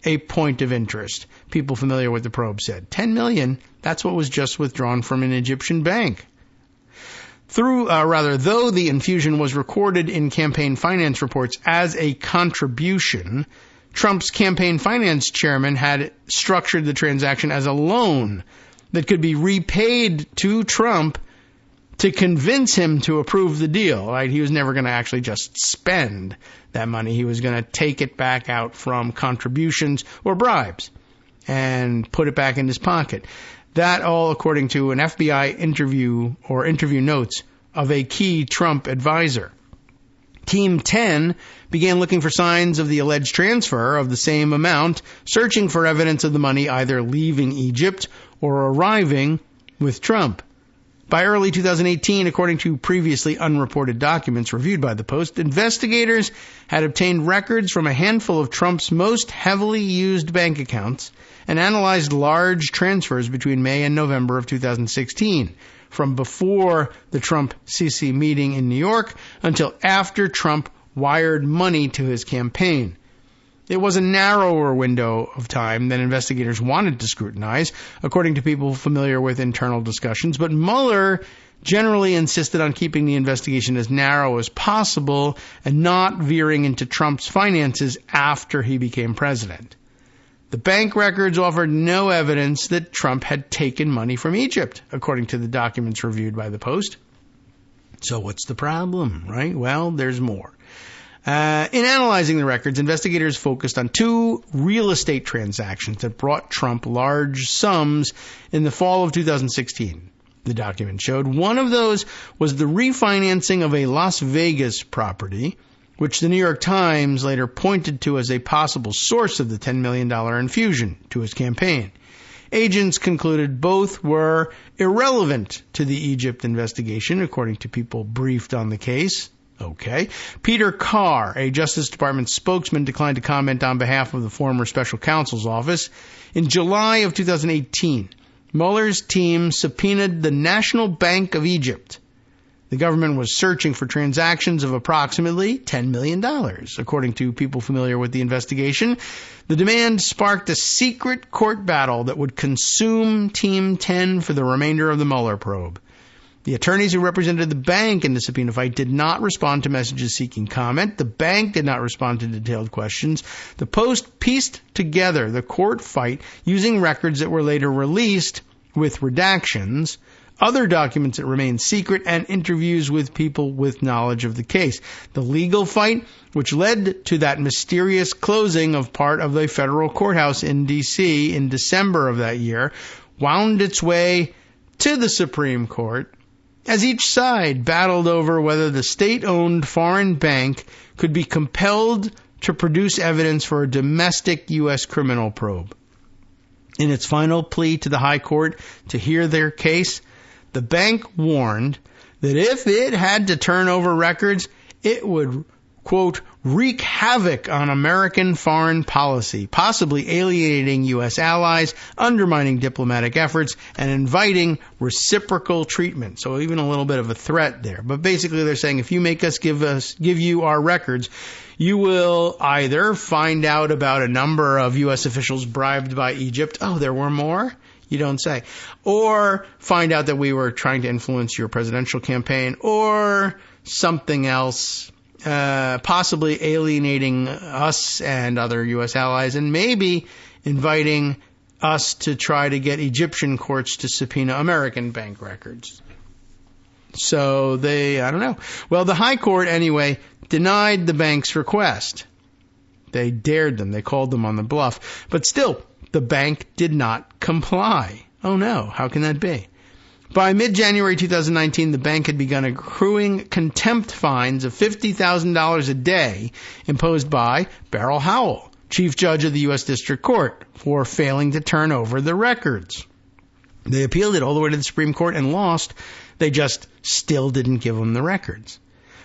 a point of interest. People familiar with the probe said, $10 million, that's what was just withdrawn from an Egyptian bank. Though the infusion was recorded in campaign finance reports as a contribution, Trump's campaign finance chairman had structured the transaction as a loan that could be repaid to Trump to convince him to approve the deal. Right? He was never going to actually just spend that money. He was going to take it back out from contributions or bribes and put it back in his pocket. That all according to an FBI interview notes of a key Trump advisor. Team 10 began looking for signs of the alleged transfer of the same amount, searching for evidence of the money either leaving Egypt or arriving with Trump. By early 2018, according to previously unreported documents reviewed by the Post, investigators had obtained records from a handful of Trump's most heavily used bank accounts and analyzed large transfers between May and November of 2016, from before the Trump-Sisi meeting in New York until after Trump wired money to his campaign. It was a narrower window of time than investigators wanted to scrutinize, according to people familiar with internal discussions, but Mueller generally insisted on keeping the investigation as narrow as possible and not veering into Trump's finances after he became president. The bank records offered no evidence that Trump had taken money from Egypt, according to the documents reviewed by the Post. So what's the problem, right? Well, there's more. In analyzing the records, investigators focused on 2 real estate transactions that brought Trump large sums in the fall of 2016. The document showed one of those was the refinancing of a Las Vegas property, which the New York Times later pointed to as a possible source of the $10 million infusion to his campaign. Agents concluded both were irrelevant to the Egypt investigation, according to people briefed on the case. Okay. Peter Carr, a Justice Department spokesman, declined to comment on behalf of the former special counsel's office. In July of 2018, Mueller's team subpoenaed the National Bank of Egypt. The government was searching for transactions of approximately $10 million, according to people familiar with the investigation. The demand sparked a secret court battle that would consume Team 10 for the remainder of the Mueller probe. The attorneys who represented the bank in the subpoena fight did not respond to messages seeking comment. The bank did not respond to detailed questions. The Post pieced together the court fight using records that were later released with redactions, other documents that remained secret, and interviews with people with knowledge of the case. The legal fight, which led to that mysterious closing of part of the federal courthouse in D.C. in December of that year, wound its way to the Supreme Court as each side battled over whether the state-owned foreign bank could be compelled to produce evidence for a domestic U.S. criminal probe. In its final plea to the High Court to hear their case, the bank warned that if it had to turn over records, it would, quote, wreak havoc on American foreign policy, possibly alienating U.S. allies, undermining diplomatic efforts, and inviting reciprocal treatment. So even a little bit of a threat there. But basically they're saying if you make us give you our records, you will either find out about a number of U.S. officials bribed by Egypt. Oh, there were more? You don't say. Or find out that we were trying to influence your presidential campaign, or something else, possibly alienating us and other U.S. allies, and maybe inviting us to try to get Egyptian courts to subpoena American bank records. So I don't know. Well, the High Court, anyway, denied the bank's request. They dared them. They called them on the bluff. But still, the bank did not comply. Oh no, how can that be? By mid-January 2019, the bank had begun accruing contempt fines of $50,000 a day imposed by Beryl Howell, Chief Judge of the U.S. District Court, for failing to turn over the records. They appealed it all the way to the Supreme Court and lost. They just still didn't give them the records.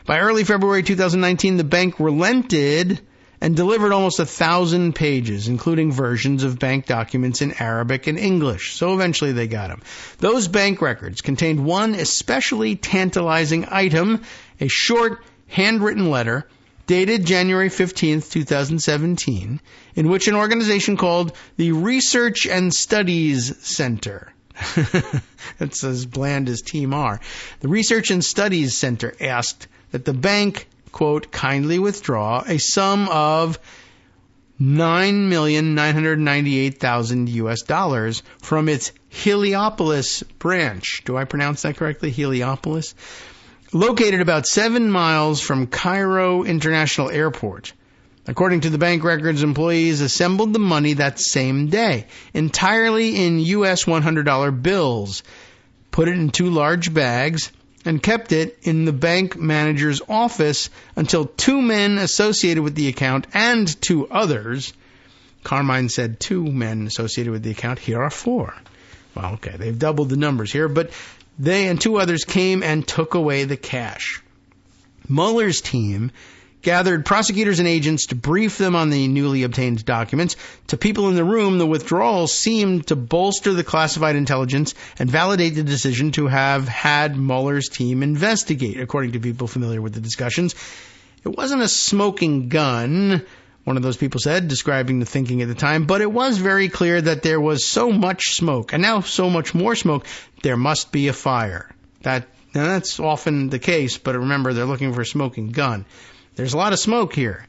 By early February 2019, the bank relented and delivered almost 1,000 pages, including versions of bank documents in Arabic and English. So eventually they got them. Those bank records contained one especially tantalizing item, a short, handwritten letter dated January 15th, 2017, in which an organization called the Research and Studies Center, that's as bland as Team R, the Research and Studies Center asked that the bank, quote, kindly withdraw a sum of $9,998,000 US from its Heliopolis branch. Do I pronounce that correctly? Heliopolis? Located about 7 miles from Cairo International Airport. According to the bank records, employees assembled the money that same day, entirely in US $100 bills, put it in 2 large bags, and kept it in the bank manager's office until 2 men associated with the account and 2 others. Carmine said 2 men associated with the account. Here are 4. Well, okay, they've doubled the numbers here, but they and 2 others came and took away the cash. Mueller's team gathered prosecutors and agents to brief them on the newly obtained documents. To people in the room, the withdrawal seemed to bolster the classified intelligence and validate the decision to have had Mueller's team investigate, according to people familiar with the discussions. It wasn't a smoking gun, one of those people said, describing the thinking at the time, but it was very clear that there was so much smoke, and now so much more smoke, there must be a fire. That's often the case, but remember, they're looking for a smoking gun. There's a lot of smoke here.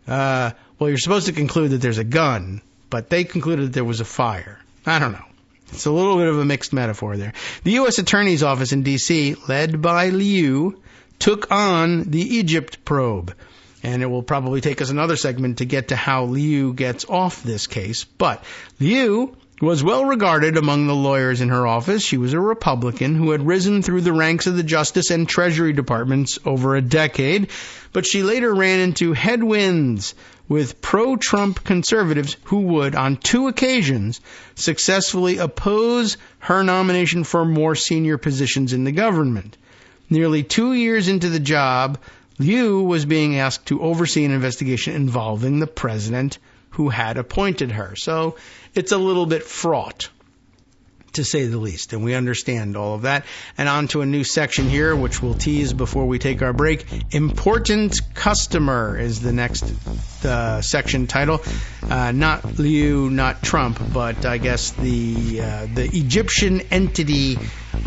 Well, you're supposed to conclude that there's a gun, but they concluded that there was a fire. I don't know. It's a little bit of a mixed metaphor there. The U.S. Attorney's Office in D.C., led by Liu, took on the Egypt probe. And it will probably take us another segment to get to how Liu gets off this case. But Liu was well regarded among the lawyers in her office. She was a Republican who had risen through the ranks of the Justice and Treasury Departments over a decade, but she later ran into headwinds with pro-Trump conservatives who would, on 2 occasions, successfully oppose her nomination for more senior positions in the government. Nearly 2 years into the job, Liu was being asked to oversee an investigation involving the president who had appointed her. So it's a little bit fraught, to say the least, and we understand all of that. And on to a new section here, which we'll tease before we take our break. Important Customer is the next section title. Not Liu, not Trump, but I guess the Egyptian entity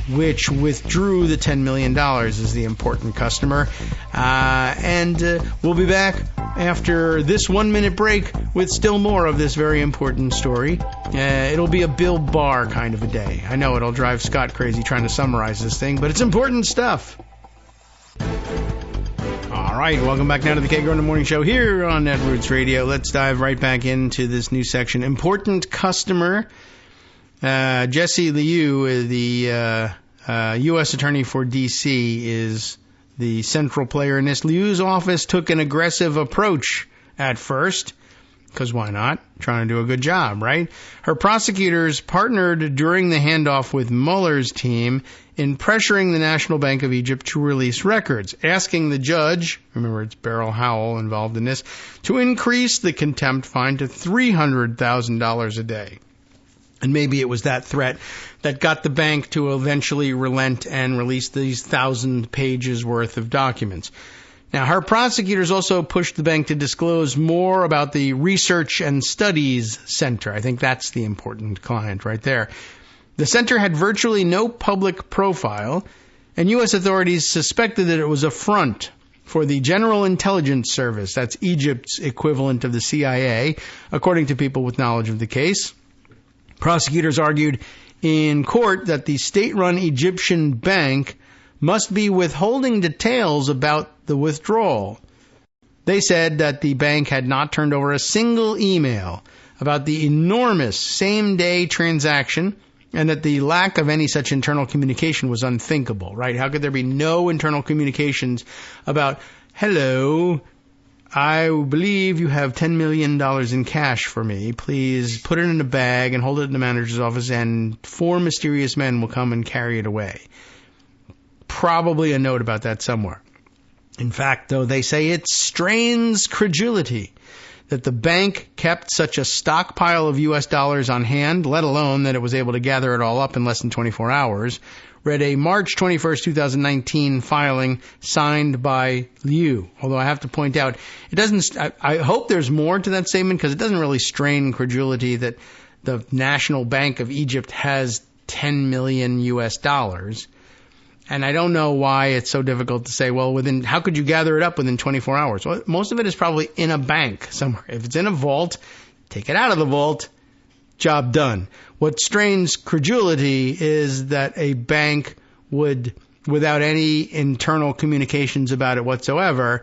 which withdrew the $10 million is the important customer. And we'll be back after this 1-minute break with still more of this very important story. It'll be a Bill Barr kind of a day. I know it'll drive Scott crazy trying to summarize this thing, but it's important stuff. All right, welcome back now to the Kagro in the Morning Show here on Netroots Radio. Let's dive right back into this new section. Important Customer. Jesse Liu, the U.S. Attorney for D.C., is the central player in this. Liu's office took an aggressive approach at first, because why not? Trying to do a good job, right? Her prosecutors partnered during the handoff with Mueller's team in pressuring the National Bank of Egypt to release records, asking the judge, remember it's Beryl Howell involved in this, to increase the contempt fine to $300,000 a day. And maybe it was that threat that got the bank to eventually relent and release these 1,000 pages worth of documents. Now, her prosecutors also pushed the bank to disclose more about the Research and Studies Center. I think that's the important client right there. The center had virtually no public profile, and U.S. authorities suspected that it was a front for the General Intelligence Service. That's Egypt's equivalent of the CIA, according to people with knowledge of the case. Prosecutors argued in court that the state-run Egyptian bank must be withholding details about the withdrawal. They said that the bank had not turned over a single email about the enormous same-day transaction and that the lack of any such internal communication was unthinkable, right? How could there be no internal communications about, hello, I believe you have $10 million in cash for me. Please put it in a bag and hold it in the manager's office, and 4 mysterious men will come and carry it away. Probably a note about that somewhere. In fact, though, they say it strains credulity that the bank kept such a stockpile of U.S. dollars on hand, let alone that it was able to gather it all up in less than 24 hours. Read a March 21st, 2019 filing signed by Liu. Although I have to point out, it doesn't. I hope there's more to that statement because it doesn't really strain credulity that the National Bank of Egypt has 10 million U.S. dollars. And I don't know why it's so difficult to say, well, how could you gather it up within 24 hours? Well, most of it is probably in a bank somewhere. If it's in a vault, take it out of the vault, job done. What strains credulity is that a bank would, without any internal communications about it whatsoever,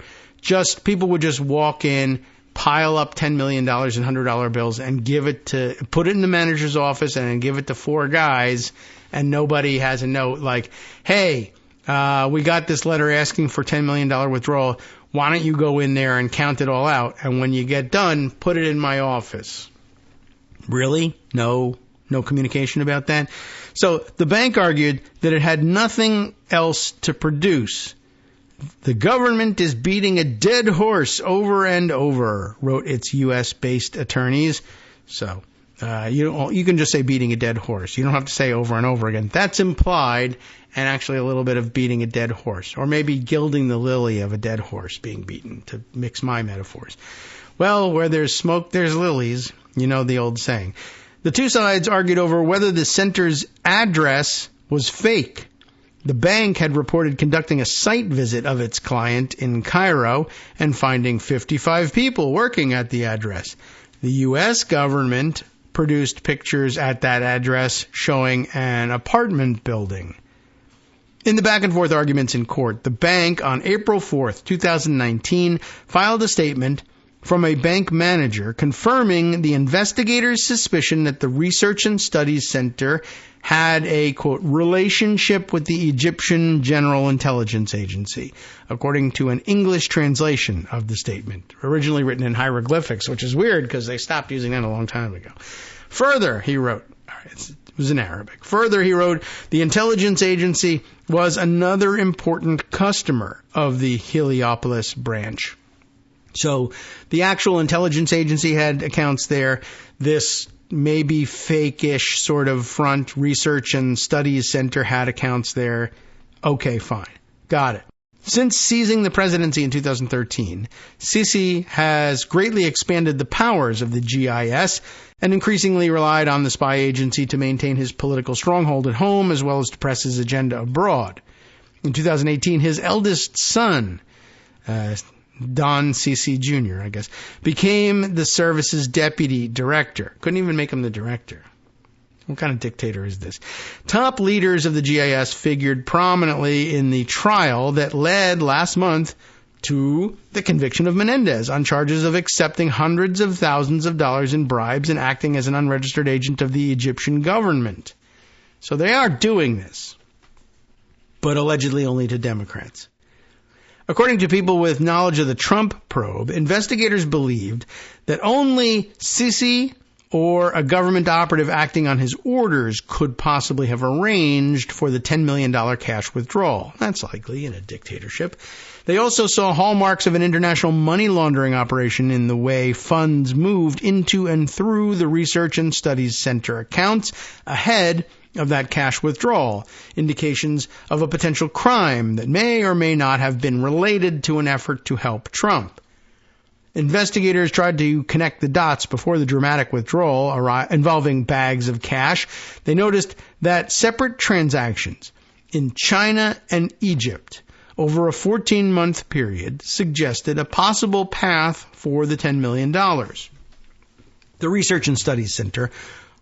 people would just walk in, pile up $10 million in $100 bills and put it in the manager's office and then give it to four guys, and nobody has a note like, hey, we got this letter asking for $10 million withdrawal. Why don't you go in there and count it all out? And when you get done, put it in my office. Really? No communication about that? So the bank argued that it had nothing else to produce. The government is beating a dead horse over and over, wrote its U.S.-based attorneys. So you can just say beating a dead horse. You don't have to say over and over again. That's implied, and actually a little bit of beating a dead horse, or maybe gilding the lily of a dead horse being beaten, to mix my metaphors. Well, where there's smoke, there's lilies. You know the old saying. The two sides argued over whether the center's address was fake. The bank had reported conducting a site visit of its client in Cairo and finding 55 people working at the address. The U.S. government produced pictures at that address showing an apartment building. In the back-and-forth arguments in court, the bank on April 4th, 2019, filed a statement from a bank manager confirming the investigators' suspicion that the Research and Studies Center had a, quote, relationship with the Egyptian General Intelligence Agency, according to an English translation of the statement, originally written in hieroglyphics, which is weird because they stopped using that a long time ago. Further, he wrote, it was in Arabic. Further, he wrote, the intelligence agency was another important customer of the Heliopolis branch. So the actual intelligence agency had accounts there. This maybe fake-ish sort of front research and studies center had accounts there. Okay, fine. Got it. Since seizing the presidency in 2013, Sisi has greatly expanded the powers of the GIS and increasingly relied on the spy agency to maintain his political stronghold at home as well as to press his agenda abroad. In 2018, his eldest son, Don Sisi Jr., I guess, became the service's deputy director. Couldn't even make him the director. What kind of dictator is this? Top leaders of the GIS figured prominently in the trial that led last month to the conviction of Menendez on charges of accepting hundreds of thousands of dollars in bribes and acting as an unregistered agent of the Egyptian government. So they are doing this, but allegedly only to Democrats. According to people with knowledge of the Trump probe, investigators believed that only Sisi or a government operative acting on his orders could possibly have arranged for the $10 million cash withdrawal. That's likely in a dictatorship. They also saw hallmarks of an international money laundering operation in the way funds moved into and through the Research and Studies Center accounts ahead of that cash withdrawal, indications of a potential crime that may or may not have been related to an effort to help Trump. Investigators tried to connect the dots before the dramatic withdrawal involving bags of cash. They noticed that separate transactions in China and Egypt over a 14-month period suggested a possible path for the $10 million. The Research and Studies Center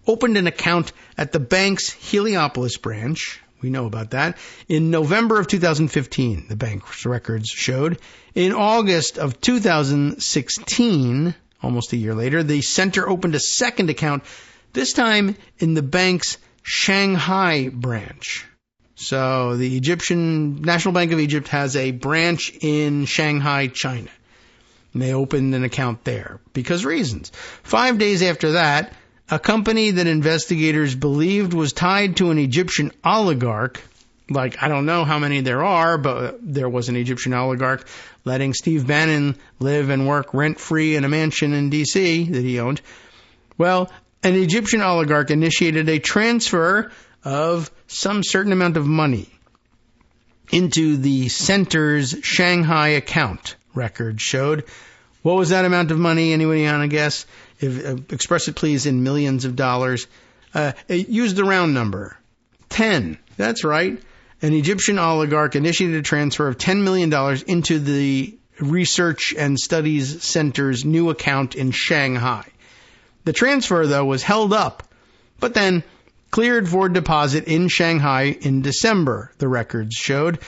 opened an account at the bank's Heliopolis branch, we know about that, in November of 2015, the bank's records showed. In August of 2016, almost a year later, the center opened a second account, this time in the bank's Shanghai branch. So the Egyptian National Bank of Egypt has a branch in Shanghai, China. And they opened an account there because reasons. 5 days after that, a company that investigators believed was tied to an Egyptian oligarch Like, I don't know how many there are, but there was an Egyptian oligarch letting Steve Bannon live and work rent-free in a mansion in D.C. that he owned. Well, an Egyptian oligarch initiated a transfer of some certain amount of money into the center's Shanghai account, records showed. What was that amount of money? Anybody want to guess? Express it, please, in millions of dollars. Use the round number. 10. That's right. An Egyptian oligarch initiated a transfer of $10 million into the Research and Studies Center's new account in Shanghai. The transfer, though, was held up, but then cleared for deposit in Shanghai in December, the records showed.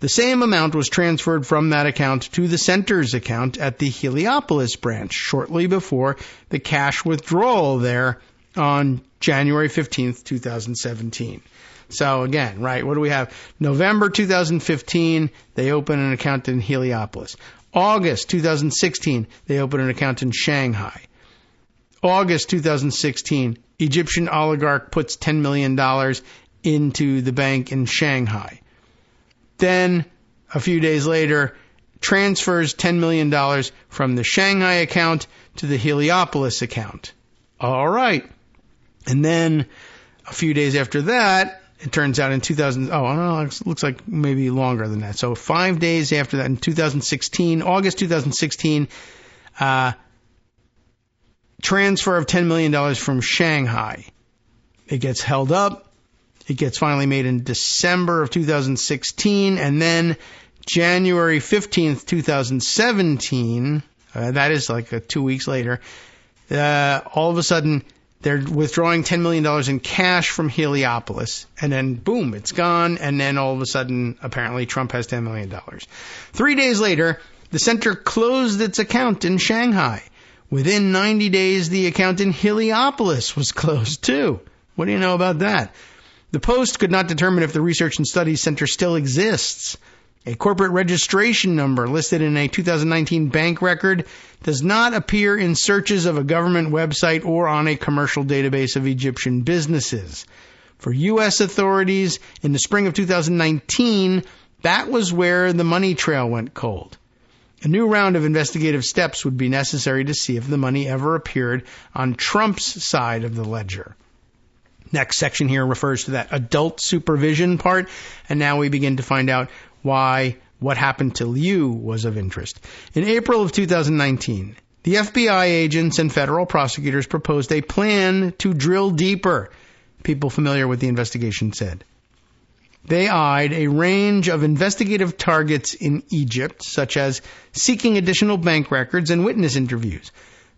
The same amount was transferred from that account to the center's account at the Heliopolis branch shortly before the cash withdrawal there on January 15th, 2017. So again, right, what do we have? November 2015, they open an account in Heliopolis. August 2016, they open an account in Shanghai. August 2016, Egyptian oligarch puts $10 million into the bank in Shanghai. Then, a few days later, transfers $10 million from the Shanghai account to the Heliopolis account. All right. And then, a few days after that, it turns out in 2000, it looks like maybe longer than that. So 5 days after that, in 2016, August 2016, transfer of $10 million from Shanghai. It gets held up. It gets finally made in December of 2016. And then January 15th, 2017, that is like 2 weeks later, all of a sudden, they're withdrawing $10 million in cash from Heliopolis, and then, boom, it's gone, and then all of a sudden, apparently, Trump has $10 million. 3 days later, the center closed its account in Shanghai. Within 90 days, the account in Heliopolis was closed, too. What do you know about that? The Post could not determine if the Research and Studies Center still exists. A corporate registration number listed in a 2019 bank record does not appear in searches of a government website or on a commercial database of Egyptian businesses. For U.S. authorities, in the spring of 2019, that was where the money trail went cold. A new round of investigative steps would be necessary to see if the money ever appeared on Trump's side of the ledger. Next section here refers to that adult supervision part, and now we begin to find out why what happened to Liu was of interest. In April of 2019, the FBI agents and federal prosecutors proposed a plan to drill deeper, people familiar with the investigation said. They eyed a range of investigative targets in Egypt, such as seeking additional bank records and witness interviews.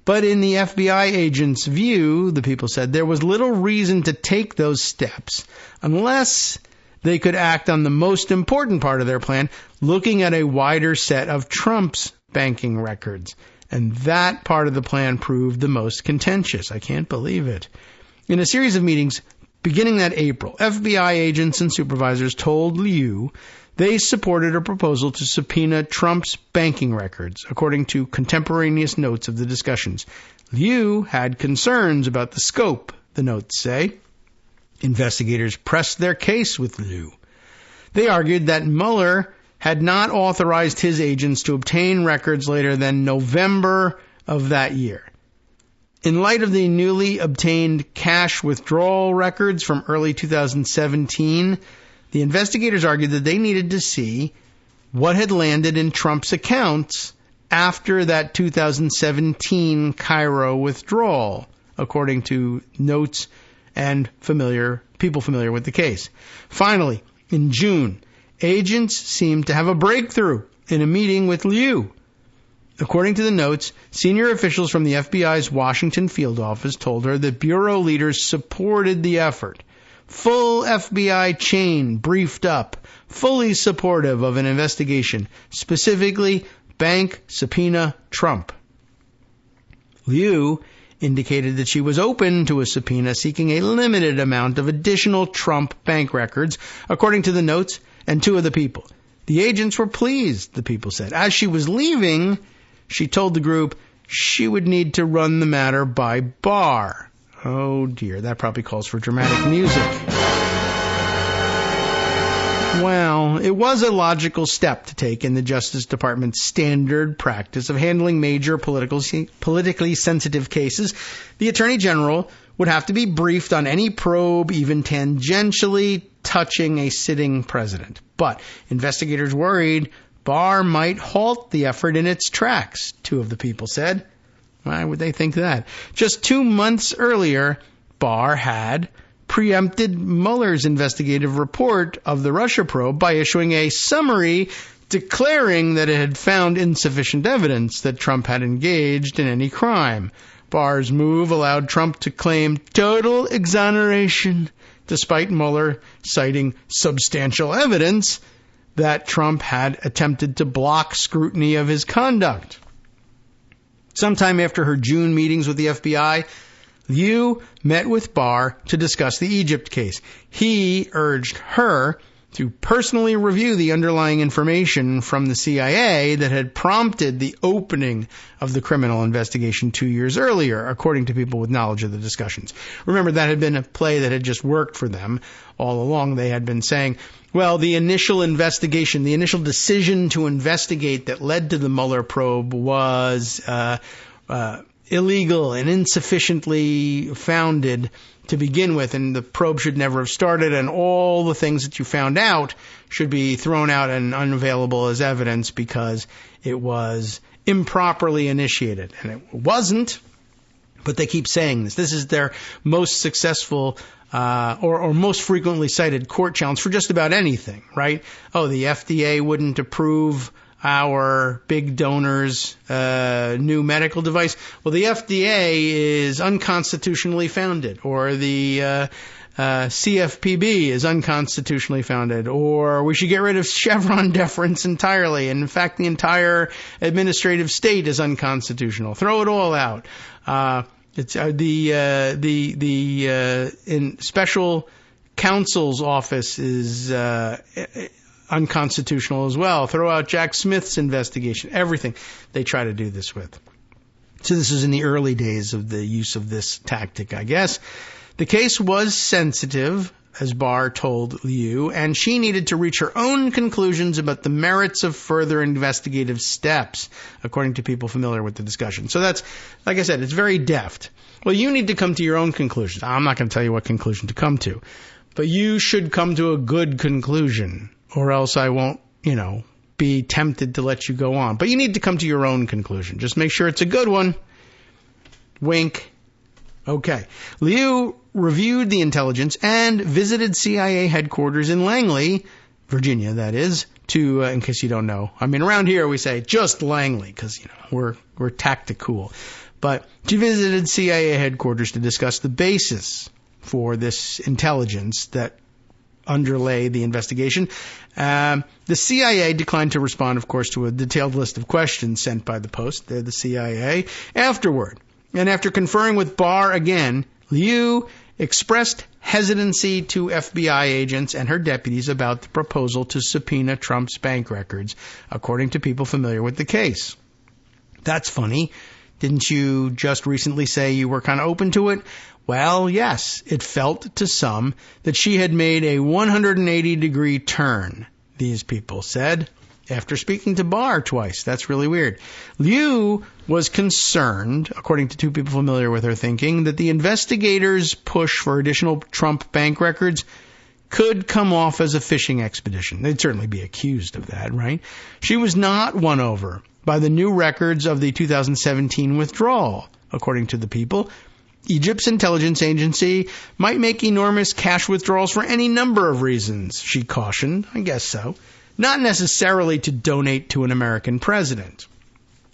But in the FBI agents' view, the people said, there was little reason to take those steps unless they could act on the most important part of their plan, looking at a wider set of Trump's banking records. And that part of the plan proved the most contentious. I can't believe it. In a series of meetings beginning that April, FBI agents and supervisors told Liu they supported a proposal to subpoena Trump's banking records, according to contemporaneous notes of the discussions. Liu had concerns about the scope, the notes say. Investigators pressed their case with Liu. They argued that Mueller had not authorized his agents to obtain records later than November of that year. In light of the newly obtained cash withdrawal records from early 2017, the investigators argued that they needed to see what had landed in Trump's accounts after that 2017 Kagro withdrawal, according to notes and people familiar with the case. Finally, in June, agents seemed to have a breakthrough in a meeting with Liu. According to the notes, senior officials from the FBI's Washington field office told her that bureau leaders supported the effort. Full FBI chain briefed up, fully supportive of an investigation, specifically bank subpoena Trump. Liu indicated that she was open to a subpoena seeking a limited amount of additional Trump bank records, according to the notes and two of the people. The agents were pleased, the people said. As she was leaving, she told the group she would need to run the matter by Barr. Oh dear, that probably calls for dramatic music. Well, it was a logical step to take in the Justice Department's standard practice of handling major politically sensitive cases. The Attorney General would have to be briefed on any probe, even tangentially touching a sitting president. But investigators worried Barr might halt the effort in its tracks, two of the people said. Why would they think that? Just 2 months earlier, Barr had preempted Mueller's investigative report of the Russia probe by issuing a summary declaring that it had found insufficient evidence that Trump had engaged in any crime. Barr's move allowed Trump to claim total exoneration, despite Mueller citing substantial evidence that Trump had attempted to block scrutiny of his conduct. Sometime after her June meetings with the FBI, Liu met with Barr to discuss the Egypt case. He urged her to personally review the underlying information from the CIA that had prompted the opening of the criminal investigation 2 years earlier, according to people with knowledge of the discussions. Remember, that had been a play that had just worked for them all along. They had been saying, well, the initial investigation, the initial decision to investigate that led to the Mueller probe was illegal and insufficiently founded to begin with, and the probe should never have started, and all the things that you found out should be thrown out and unavailable as evidence because it was improperly initiated. And it wasn't, but they keep saying this. This is their most successful or most frequently cited court challenge for just about anything, right? Oh, the FDA wouldn't approve our big donor's new medical device. Well, the FDA is unconstitutionally founded, or the CFPB is unconstitutionally founded, or we should get rid of Chevron deference entirely. And in fact, the entire administrative state is unconstitutional. Throw it all out. It's in special counsel's office is unconstitutional as well. Throw out Jack Smith's investigation. Everything they try to do this with. So this is in the early days of the use of this tactic, I guess. The case was sensitive, as Barr told Liu, and she needed to reach her own conclusions about the merits of further investigative steps, according to people familiar with the discussion. So that's, like I said, it's very deft. Well, you need to come to your own conclusions. I'm not going to tell you what conclusion to come to, but you should come to a good conclusion, or else I won't, be tempted to let you go on. But you need to come to your own conclusion. Just make sure it's a good one. Wink. Okay. Liu reviewed the intelligence and visited CIA headquarters in Langley, Virginia, that is, to, in case you don't know. I mean, around here we say just Langley because, we're tactical. But she visited CIA headquarters to discuss the basis for this intelligence that underlay the investigation. The CIA declined to respond, of course, to a detailed list of questions sent by the Post. They're the CIA. Afterward, and after conferring with Barr again, Liu expressed hesitancy to FBI agents and her deputies about the proposal to subpoena Trump's bank records, according to people familiar with the case. That's funny. Didn't you just recently say you were kind of open to it? Well, yes, it felt to some that she had made a 180-degree turn, these people said, after speaking to Barr twice. That's really weird. Liu was concerned, according to two people familiar with her thinking, that the investigators' push for additional Trump bank records could come off as a fishing expedition. They'd certainly be accused of that, right? She was not won over by the new records of the 2017 withdrawal, according to the people. Egypt's intelligence agency might make enormous cash withdrawals for any number of reasons, she cautioned. I guess so. Not necessarily to donate to an American president.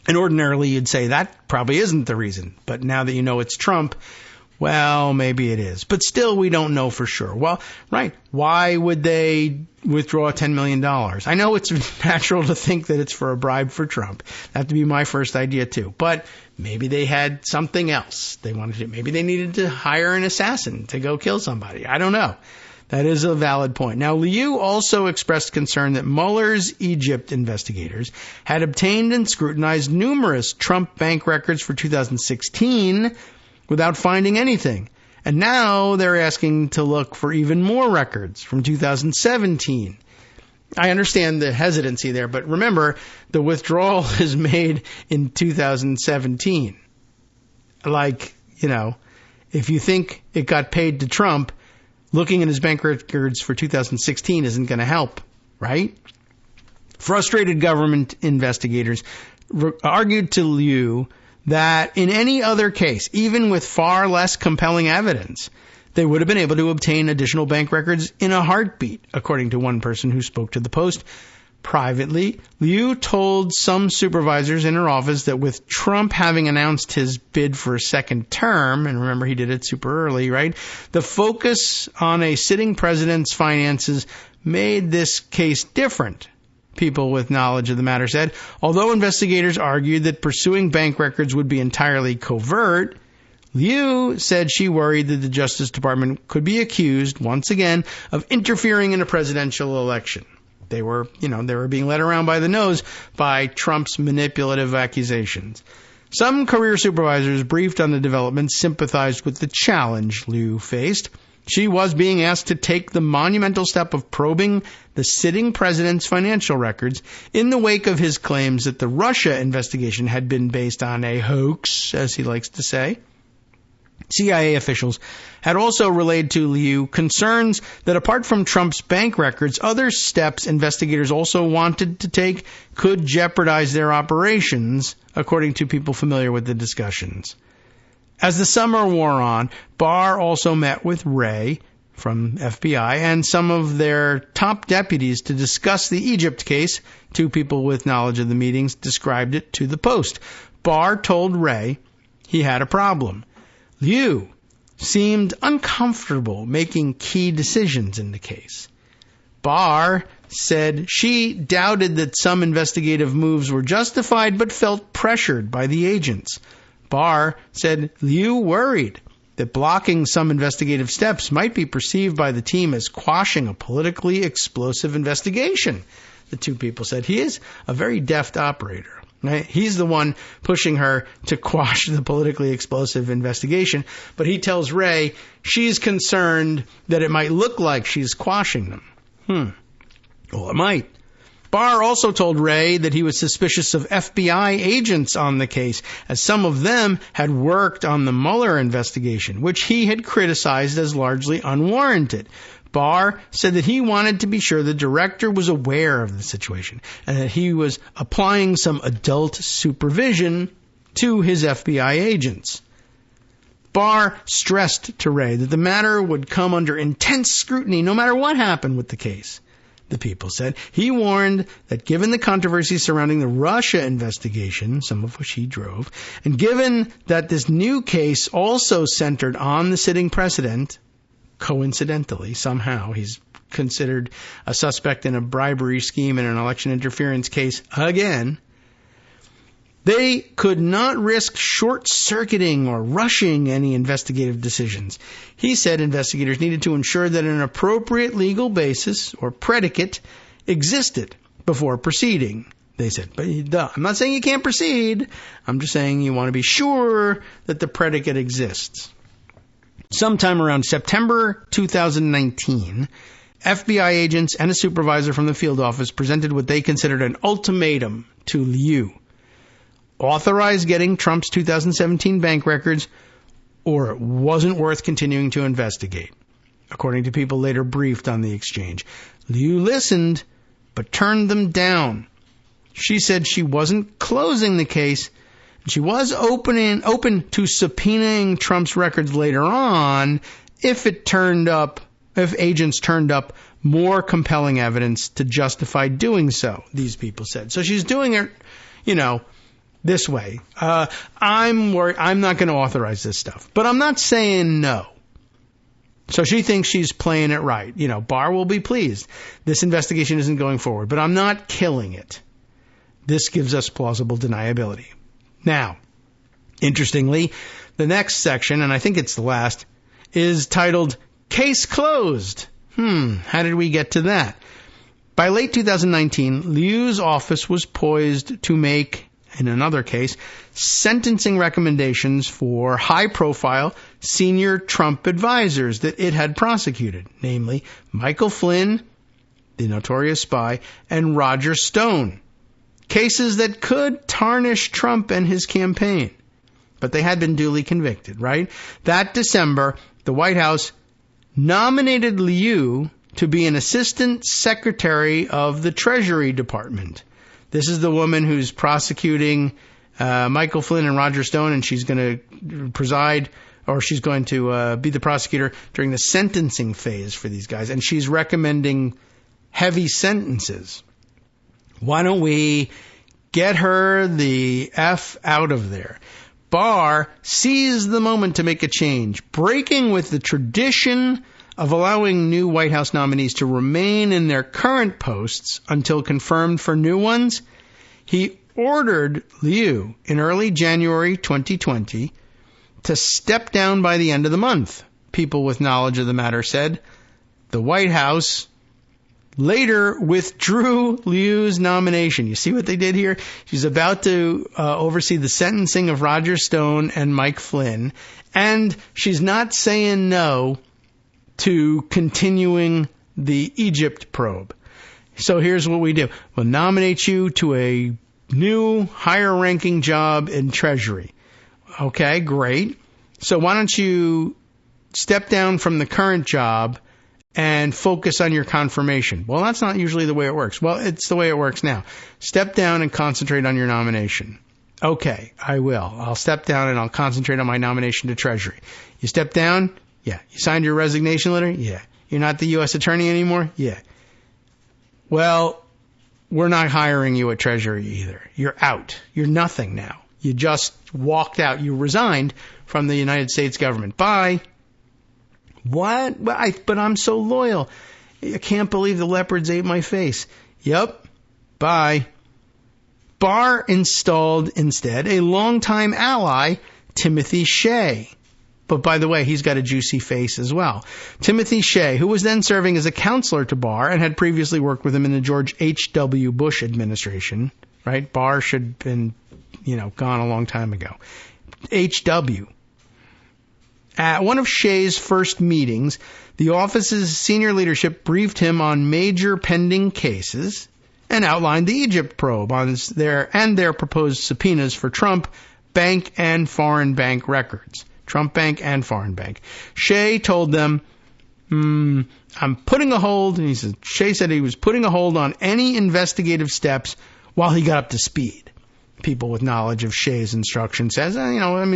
And ordinarily you'd say that probably isn't the reason. But now that you know it's Trump, well, maybe it is. But still, we don't know for sure. Well, right. Why would they withdraw $10 million? I know it's natural to think that it's for a bribe for Trump. That'd be my first idea, too. But maybe they had something else they wanted to. Maybe they needed to hire an assassin to go kill somebody. I don't know. That is a valid point. Now, Liu also expressed concern that Mueller's Egypt investigators had obtained and scrutinized numerous Trump bank records for 2016 without finding anything. And now they're asking to look for even more records from 2017. I understand the hesitancy there, but remember, the withdrawal is made in 2017. Like, if you think it got paid to Trump, looking at his bank records for 2016 isn't going to help, right? Frustrated government investigators argued to Liu that in any other case, even with far less compelling evidence, they would have been able to obtain additional bank records in a heartbeat, according to one person who spoke to the Post. Privately, Liu told some supervisors in her office that with Trump having announced his bid for a second term, and remember he did it super early, right? The focus on a sitting president's finances made this case different. People with knowledge of the matter said, although investigators argued that pursuing bank records would be entirely covert, Liu said she worried that the Justice Department could be accused, once again, of interfering in a presidential election. They were being led around by the nose by Trump's manipulative accusations. Some career supervisors briefed on the developments sympathized with the challenge Liu faced. She was being asked to take the monumental step of probing the sitting president's financial records in the wake of his claims that the Russia investigation had been based on a hoax, as he likes to say. CIA officials had also relayed to Liu concerns that apart from Trump's bank records, other steps investigators also wanted to take could jeopardize their operations, according to people familiar with the discussions. As the summer wore on, Barr also met with Wray from FBI and some of their top deputies to discuss the Egypt case. Two people with knowledge of the meetings described it to the Post. Barr told Wray he had a problem. Liu seemed uncomfortable making key decisions in the case. Barr said she doubted that some investigative moves were justified but felt pressured by the agents. Barr said Liu worried that blocking some investigative steps might be perceived by the team as quashing a politically explosive investigation. The two people said he is a very deft operator. Right? He's the one pushing her to quash the politically explosive investigation, but he tells Wray she's concerned that it might look like she's quashing them. Well, it might. Barr also told Wray that he was suspicious of FBI agents on the case, as some of them had worked on the Mueller investigation, which he had criticized as largely unwarranted. Barr said that he wanted to be sure the director was aware of the situation and that he was applying some adult supervision to his FBI agents. Barr stressed to Wray that the matter would come under intense scrutiny no matter what happened with the case. The people said he warned that given the controversy surrounding the Russia investigation, some of which he drove, and given that this new case also centered on the sitting president, coincidentally, somehow, he's considered a suspect in a bribery scheme in an election interference case again, they could not risk short-circuiting or rushing any investigative decisions. He said investigators needed to ensure that an appropriate legal basis or predicate existed before proceeding. They said, but I'm not saying you can't proceed. I'm just saying you want to be sure that the predicate exists. Sometime around September 2019, FBI agents and a supervisor from the field office presented what they considered an ultimatum to Liu. Authorize getting Trump's 2017 bank records, or it wasn't worth continuing to investigate, according to people later briefed on the exchange. Liu listened, but turned them down. She said she wasn't closing the case. She was open to subpoenaing Trump's records later on if agents turned up more compelling evidence to justify doing so, these people said. So she's doing it, this way. I'm not going to authorize this stuff, but I'm not saying no. So she thinks she's playing it right. Barr will be pleased. This investigation isn't going forward, but I'm not killing it. This gives us plausible deniability. Now, interestingly, the next section, and I think it's the last, is titled Case Closed. How did we get to that? By late 2019, Liu's office was poised to make, in another case, sentencing recommendations for high-profile senior Trump advisors that it had prosecuted, namely Michael Flynn, the notorious spy, and Roger Stone. Cases that could tarnish Trump and his campaign. But they had been duly convicted, right? That December, the White House nominated Liu to be an assistant secretary of the Treasury Department. This is the woman who's prosecuting Michael Flynn and Roger Stone, and she's going to preside, or she's going to be the prosecutor during the sentencing phase for these guys. And she's recommending heavy sentences. Why don't we get her the F out of there? Barr seized the moment to make a change, breaking with the tradition of allowing new White House nominees to remain in their current posts until confirmed for new ones. He ordered Liu in early January 2020 to step down by the end of the month. People with knowledge of the matter said. The White House later withdrew Liu's nomination. You see what they did here? She's about to oversee the sentencing of Roger Stone and Mike Flynn, and she's not saying no to continuing the Egypt probe. So here's what we do. We'll nominate you to a new, higher-ranking job in Treasury. Okay, great. So why don't you step down from the current job and focus on your confirmation? Well, that's not usually the way it works. Well, it's the way it works now. Step down and concentrate on your nomination. Okay, I will. I'll step down and I'll concentrate on my nomination to Treasury. You step down? Yeah. You signed your resignation letter? Yeah. You're not the U.S. attorney anymore? Yeah. Well, we're not hiring you at Treasury either. You're out. You're nothing now. You just walked out. You resigned from the United States government. Bye. What? But I'm so loyal. I can't believe the leopards ate my face. Yep. Bye. Barr installed instead a longtime ally, Timothy Shea. But by the way, he's got a juicy face as well. Timothy Shea, who was then serving as a counselor to Barr and had previously worked with him in the George H.W. Bush administration, right? Barr should have been, gone a long time ago. H.W. At one of Shea's first meetings, the office's senior leadership briefed him on major pending cases and outlined the Egypt probe on their proposed subpoenas for Trump, bank, and foreign bank records. Trump Bank and Foreign Bank. Shea told them, I'm putting a hold, and Shea said he was putting a hold on any investigative steps while he got up to speed. People with knowledge of Shea's instruction says,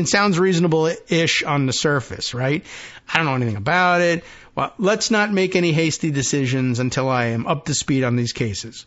sounds reasonable-ish on the surface, right? I don't know anything about it. Well, let's not make any hasty decisions until I am up to speed on these cases.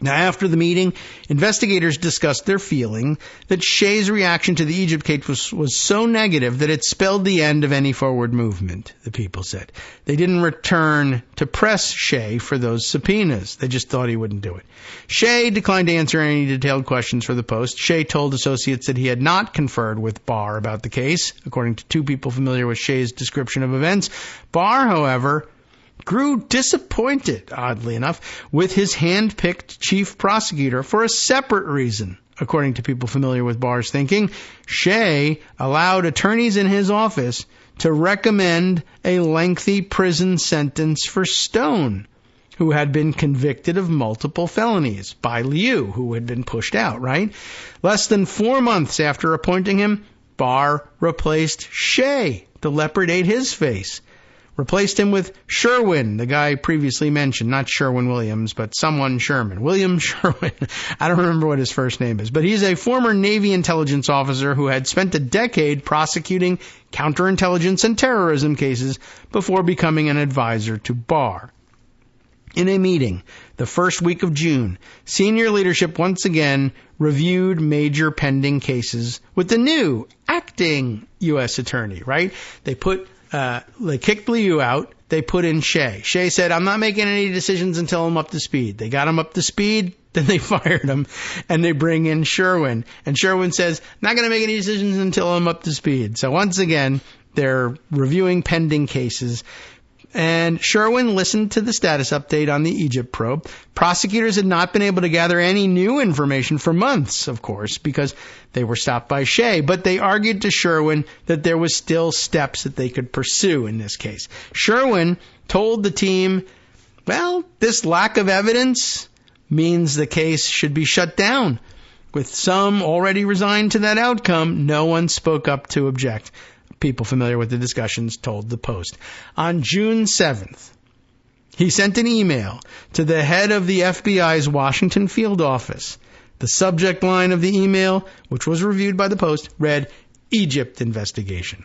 Now, after the meeting, investigators discussed their feeling that Shea's reaction to the Egypt case was so negative that it spelled the end of any forward movement, the people said. They didn't return to press Shea for those subpoenas. They just thought he wouldn't do it. Shea declined to answer any detailed questions for the Post. Shea told associates that he had not conferred with Barr about the case, according to two people familiar with Shea's description of events. Barr, however, grew disappointed, oddly enough, with his hand-picked chief prosecutor for a separate reason. According to people familiar with Barr's thinking, Shea allowed attorneys in his office to recommend a lengthy prison sentence for Stone, who had been convicted of multiple felonies, by Liu, who had been pushed out, right? Less than 4 months after appointing him, Barr replaced Shea. The leopard ate his face. Replaced him with Sherwin, the guy previously mentioned, not Sherwin-Williams, but someone Sherman. William Sherwin. I don't remember what his first name is, but he's a former Navy intelligence officer who had spent a decade prosecuting counterintelligence and terrorism cases before becoming an advisor to Barr. In a meeting the first week of June, senior leadership once again reviewed major pending cases with the new acting U.S. attorney, right? They kicked Liu out. They put in Shea. Shea said, I'm not making any decisions until I'm up to speed. They got him up to speed. Then they fired him, and they bring in Sherwin. And Sherwin says, not going to make any decisions until I'm up to speed. So once again, they're reviewing pending cases. And Sherwin listened to the status update on the Egypt probe. Prosecutors had not been able to gather any new information for months, of course, because they were stopped by Shea. But they argued to Sherwin that there was still steps that they could pursue in this case. Sherwin told the team Well, this lack of evidence means the case should be shut down. With some already resigned to that outcome, no one spoke up to object. People familiar with the discussions told the Post. On June 7th, he sent an email to the head of the FBI's Washington field office. The subject line of the email, which was reviewed by the Post, read, Egypt investigation.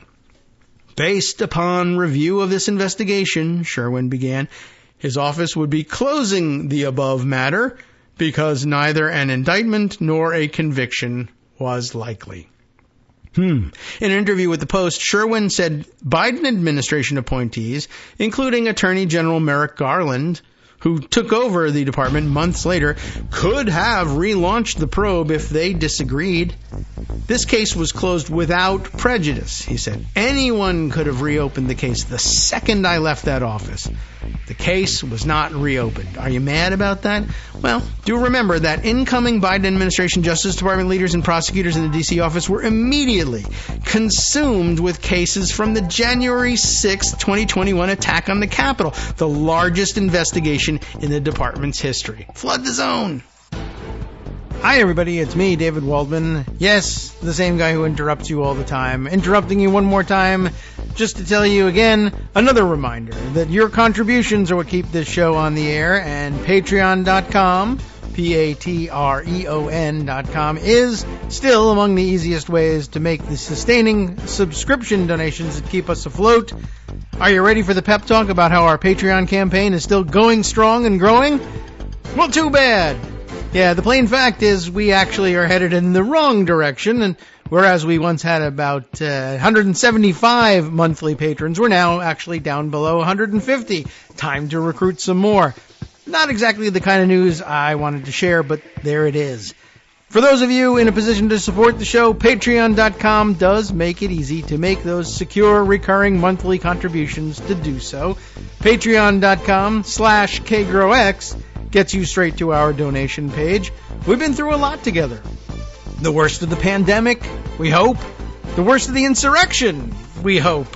Based upon review of this investigation, Sherwin began, his office would be closing the above matter because neither an indictment nor a conviction was likely. In an interview with the Post, Sherwin said Biden administration appointees, including Attorney General Merrick Garland, who took over the department months later, could have relaunched the probe if they disagreed. This case was closed without prejudice, he said. Anyone could have reopened the case the second I left that office. The case was not reopened. Are you mad about that? Well, do remember that incoming Biden administration Justice Department leaders and prosecutors in the D.C. office were immediately consumed with cases from the January 6, 2021 attack on the Capitol, the largest investigation in the department's history. Flood the zone. Hi, everybody. It's me, David Waldman. Yes, the same guy who interrupts you all the time. Interrupting you one more time just to tell you again, another reminder that your contributions are what keep this show on the air, and Patreon.com, Patreon.com, is still among the easiest ways to make the sustaining subscription donations that keep us afloat. Are you ready for the pep talk about how our Patreon campaign is still going strong and growing? Well, too bad. Yeah, the plain fact is we actually are headed in the wrong direction, and whereas we once had about 175 monthly patrons, we're now actually down below 150. Time to recruit some more. Not exactly the kind of news I wanted to share, but there it is. For those of you in a position to support the show, Patreon.com does make it easy to make those secure, recurring monthly contributions to do so. Patreon.com/KagroX gets you straight to our donation page. We've been through a lot together. The worst of the pandemic, we hope. The worst of the insurrection, we hope.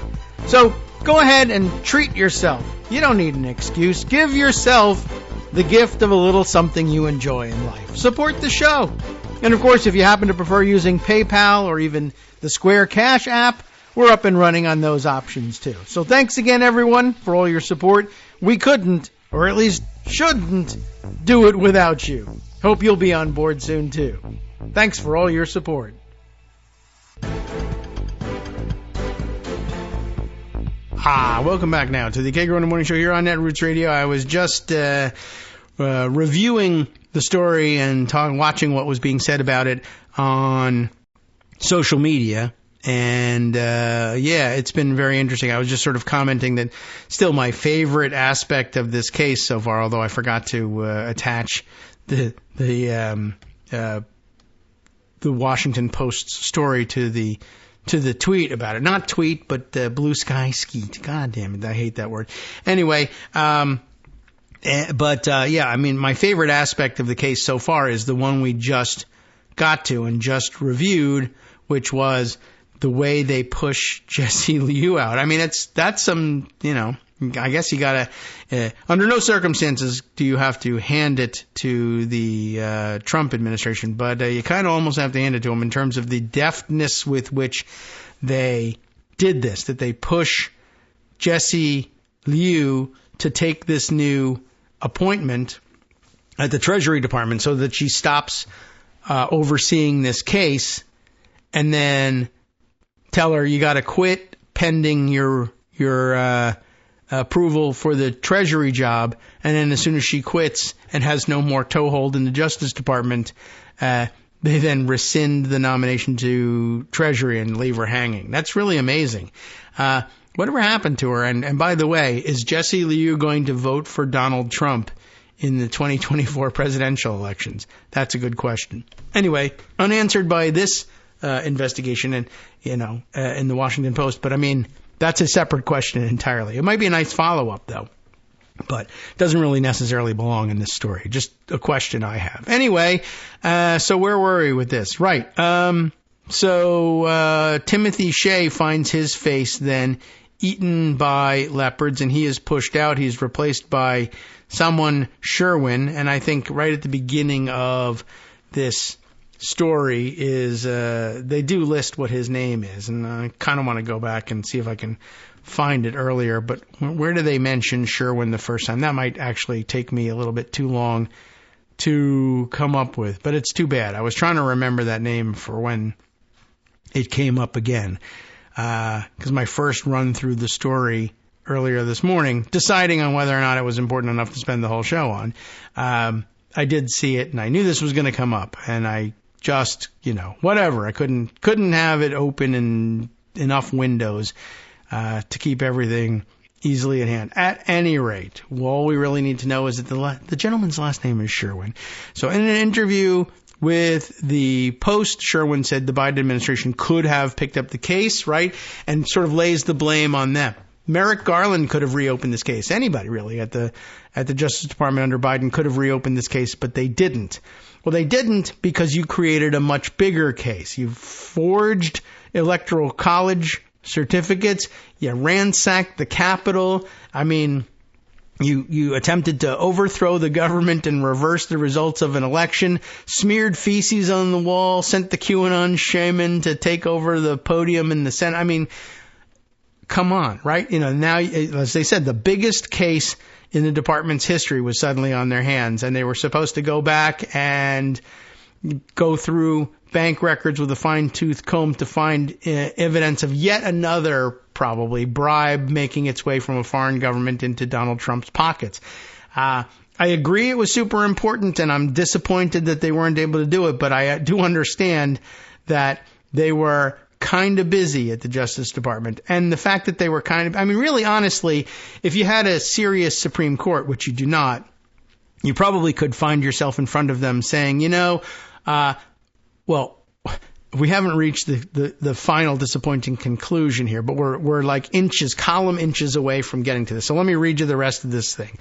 So go ahead and treat yourself. You don't need an excuse. Give yourself the gift of a little something you enjoy in life. Support the show. And of course, if you happen to prefer using PayPal or even the Square Cash app, we're up and running on those options too. So thanks again, everyone, for all your support. We couldn't, or at least shouldn't, do it without you. Hope you'll be on board soon too. Thanks for all your support. Welcome back now to the Kagro in the Morning Show here on Netroots Radio. I was just reviewing the story and watching what was being said about it on social media. And, it's been very interesting. I was just sort of commenting that still my favorite aspect of this case so far, although I forgot to attach the Washington Post's story to the tweet about it. Not tweet, but blue sky skeet. God damn it, I hate that word. Anyway, my favorite aspect of the case so far is the one we just got to and just reviewed, which was the way they push Jesse Liu out. I mean, that's some, I guess you gotta, under no circumstances do you have to hand it to the Trump administration, but you kind of almost have to hand it to them in terms of the deftness with which they did this, that they push Jesse Liu to take this new appointment at the Treasury Department so that she stops overseeing this case, and then tell her you got to quit pending your approval for the Treasury job, and then as soon as she quits and has no more toehold in the Justice Department, they then rescind the nomination to Treasury and leave her hanging. That's really amazing. Whatever happened to her? And by the way, is Jesse Liu going to vote for Donald Trump in the 2024 presidential elections? That's a good question. Anyway, unanswered by this investigation and, in the Washington Post. But I mean, that's a separate question entirely. It might be a nice follow-up, though, but doesn't really necessarily belong in this story. Just a question I have. Anyway, so where were we with this? Right. So Timothy Shea finds his face then eaten by leopards, and he is pushed out. He's replaced by someone, Sherwin, and I think right at the beginning of this story is they do list what his name is, and I kind of want to go back and see if I can find it earlier, but where do they mention Sherwin the first time? That might actually take me a little bit too long to come up with, but it's too bad. I was trying to remember that name for when it came up again, because my first run through the story earlier this morning, deciding on whether or not it was important enough to spend the whole show on, I did see it, and I knew this was going to come up, and I just, whatever. I couldn't have it open in enough windows to keep everything easily at hand. At any rate, all we really need to know is that the gentleman's last name is Sherwin. So in an interview with the Post, Sherwin said the Biden administration could have picked up the case, right, and sort of lays the blame on them. Merrick Garland could have reopened this case. Anybody really at the Justice Department under Biden could have reopened this case, but they didn't. Well, they didn't because you created a much bigger case. You forged electoral college certificates. You ransacked the Capitol. I mean, you attempted to overthrow the government and reverse the results of an election, smeared feces on the wall, sent the QAnon shaman to take over the podium in the Senate. I mean, come on, right? Now, as they said, the biggest case in the department's history was suddenly on their hands, and they were supposed to go back and go through bank records with a fine-tooth comb to find evidence of yet another, probably, bribe making its way from a foreign government into Donald Trump's pockets. I agree it was super important, and I'm disappointed that they weren't able to do it, but I do understand that they were kind of busy at the Justice Department. And the fact that they were really, honestly, if you had a serious Supreme Court, which you do not, you probably could find yourself in front of them saying, well, we haven't reached the final disappointing conclusion here, but we're like column inches away from getting to this. So let me read you the rest of this thing.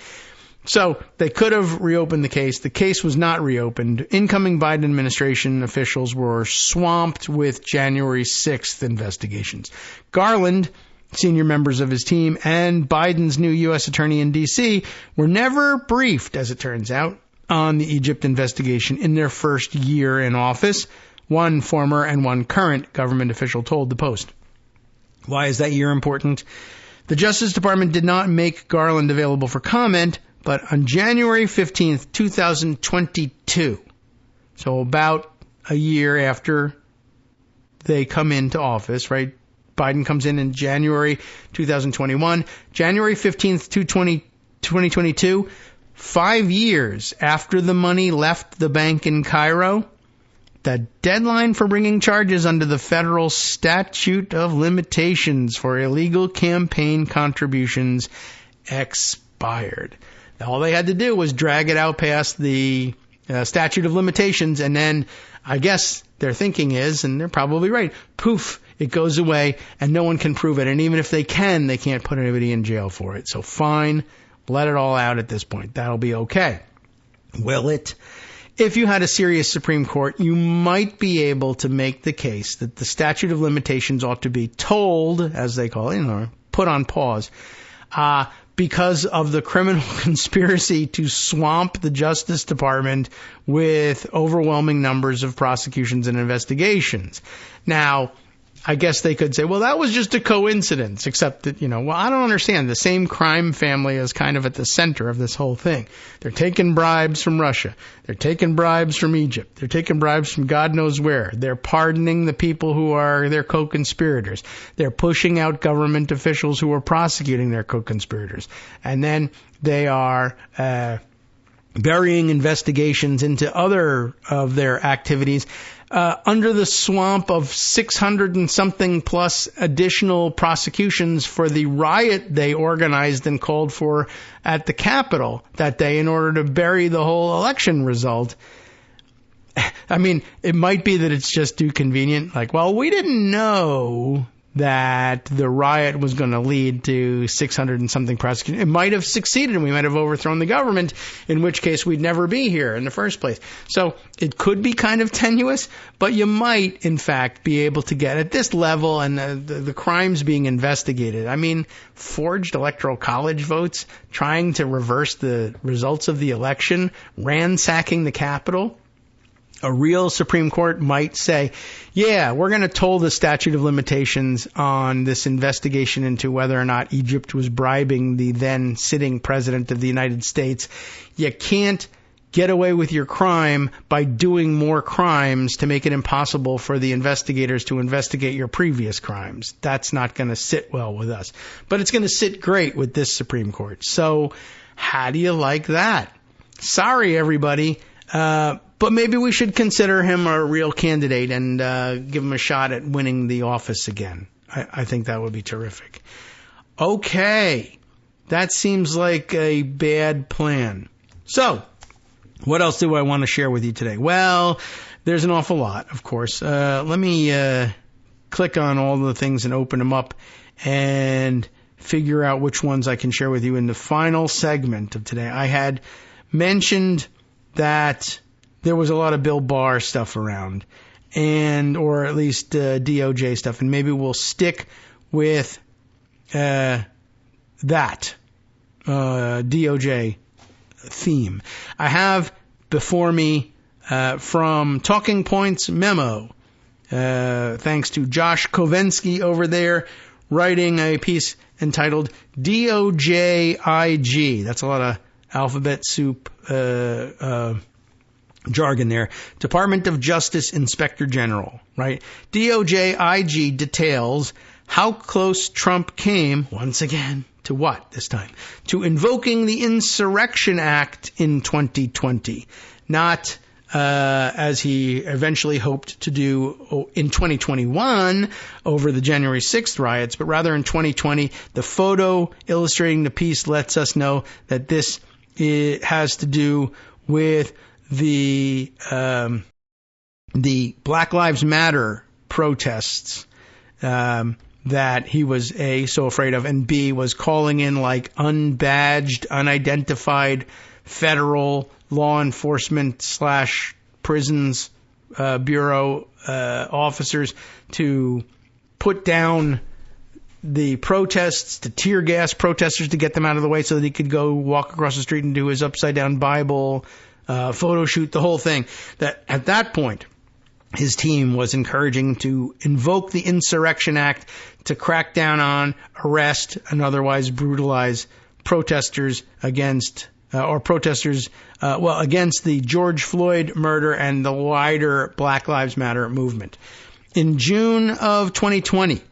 So they could have reopened the case. The case was not reopened. Incoming Biden administration officials were swamped with January 6th investigations. Garland, senior members of his team, and Biden's new U.S. attorney in D.C. were never briefed, as it turns out, on the Egypt investigation in their first year in office. One former and one current government official told the Post. Why is that year important? The Justice Department did not make Garland available for comment, but on January 15th, 2022, so about a year after they come into office, right? Biden comes in January 2021. January 15th, 2022, 5 years after the money left the bank in Cairo, the deadline for bringing charges under the federal statute of limitations for illegal campaign contributions expired. All they had to do was drag it out past the statute of limitations, and then I guess their thinking is, and they're probably right, poof, it goes away, and no one can prove it. And even if they can, they can't put anybody in jail for it. So fine, let it all out at this point. That'll be okay. Will it? If you had a serious Supreme Court, you might be able to make the case that the statute of limitations ought to be told, as they call it, put on pause, because of the criminal conspiracy to swamp the Justice Department with overwhelming numbers of prosecutions and investigations. Now, I guess they could say, well, that was just a coincidence, except that, well, I don't understand. The same crime family is kind of at the center of this whole thing. They're taking bribes from Russia. They're taking bribes from Egypt. They're taking bribes from God knows where. They're pardoning the people who are their co-conspirators. They're pushing out government officials who are prosecuting their co-conspirators. And then they are burying investigations into other of their activities under the swamp of 600 and something plus additional prosecutions for the riot they organized and called for at the Capitol that day in order to bury the whole election result. I mean, it might be that it's just too convenient. Like, well, we didn't know that the riot was going to lead to 600 and something prosecutions. It might have succeeded and we might have overthrown the government, in which case we'd never be here in the first place. So it could be kind of tenuous, but you might, in fact, be able to get at this level and the crimes being investigated. I mean, forged electoral college votes, trying to reverse the results of the election, ransacking the Capitol. A real Supreme Court might say, yeah, we're going to toll the statute of limitations on this investigation into whether or not Egypt was bribing the then sitting president of the United States. You can't get away with your crime by doing more crimes to make it impossible for the investigators to investigate your previous crimes. That's not going to sit well with us. But it's going to sit great with this Supreme Court. So how do you like that? Sorry, everybody. But maybe we should consider him a real candidate and give him a shot at winning the office again. I think that would be terrific. Okay, that seems like a bad plan. So, what else do I want to share with you today? Well, there's an awful lot, of course. Let me click on all the things and open them up and figure out which ones I can share with you in the final segment of today. I had mentioned that there was a lot of Bill Barr stuff around, or at least DOJ stuff, and maybe we'll stick with that DOJ theme. I have before me from Talking Points memo, thanks to Josh Kovensky over there, writing a piece entitled DOJIG. That's a lot of alphabet soup jargon there. Department of Justice Inspector General, right? DOJIG details how close Trump came, once again, to what this time? To invoking the Insurrection Act in 2020. Not as he eventually hoped to do in 2021 over the January 6th riots, but rather in 2020. The photo illustrating the piece lets us know that this has to do with the Black Lives Matter protests that he was A, so afraid of, and B, was calling in like unbadged, unidentified federal law enforcement / prisons bureau officers to put down the protests, to tear gas protesters to get them out of the way so that he could go walk across the street and do his upside down Bible photo shoot, the whole thing. That at that point, his team was encouraging to invoke the Insurrection Act to crack down on, arrest, and otherwise brutalize protesters against the George Floyd murder and the wider Black Lives Matter movement. In June of 2020,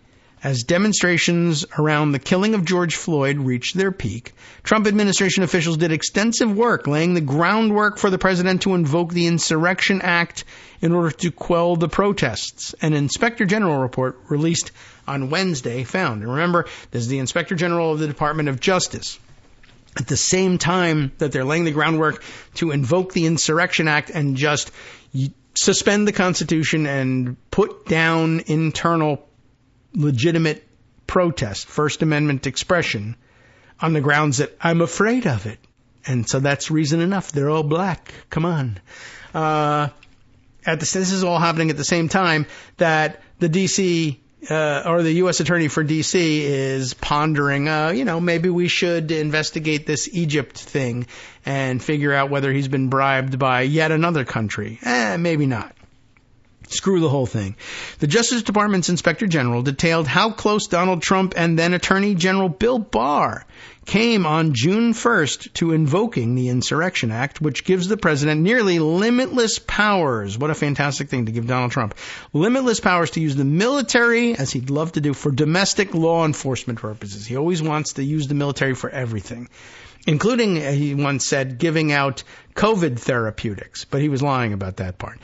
as demonstrations around the killing of George Floyd reached their peak, Trump administration officials did extensive work laying the groundwork for the president to invoke the Insurrection Act in order to quell the protests. An Inspector General report released on Wednesday found. And remember, this is the Inspector General of the Department of Justice. At the same time that they're laying the groundwork to invoke the Insurrection Act and just suspend the Constitution and put down internal legitimate protest, First Amendment expression, on the grounds that I'm afraid of it. And so that's reason enough. They're all black. Come on. This is all happening at the same time that the D.C. or the U.S. Attorney for D.C. is pondering, maybe we should investigate this Egypt thing and figure out whether he's been bribed by yet another country. Maybe not. Screw the whole thing. The Justice Department's Inspector General detailed how close Donald Trump and then Attorney General Bill Barr came on June 1st to invoking the Insurrection Act, which gives the president nearly limitless powers. What a fantastic thing to give Donald Trump. Limitless powers to use the military, as he'd love to do, for domestic law enforcement purposes. He always wants to use the military for everything, including, he once said, giving out COVID therapeutics. But he was lying about that part.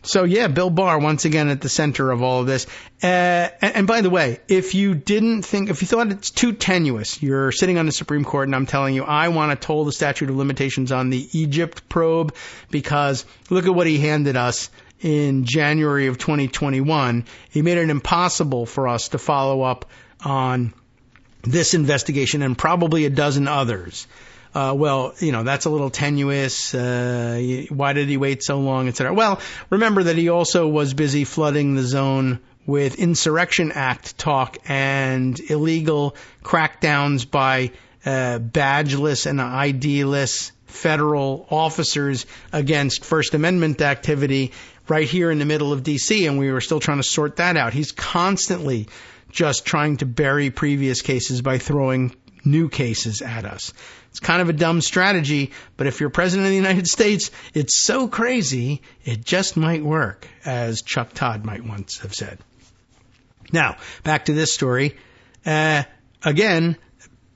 So yeah, Bill Barr, once again, at the center of all of this. And by the way, if you thought it's too tenuous, you're sitting on the Supreme Court and I'm telling you, I want to toll the statute of limitations on the Egypt probe because look at what he handed us in January of 2021, he made it impossible for us to follow up on this investigation and probably a dozen others. That's a little tenuous. Why did he wait so long, etc.? Well, remember that he also was busy flooding the zone with Insurrection Act talk and illegal crackdowns by badgeless and ID-less federal officers against First Amendment activity right here in the middle of D.C., and we were still trying to sort that out. He's constantly just trying to bury previous cases by throwing new cases at us. It's kind of a dumb strategy, but if you're president of the United States, it's so crazy, it just might work, as Chuck Todd might once have said. Now, back to this story. Again,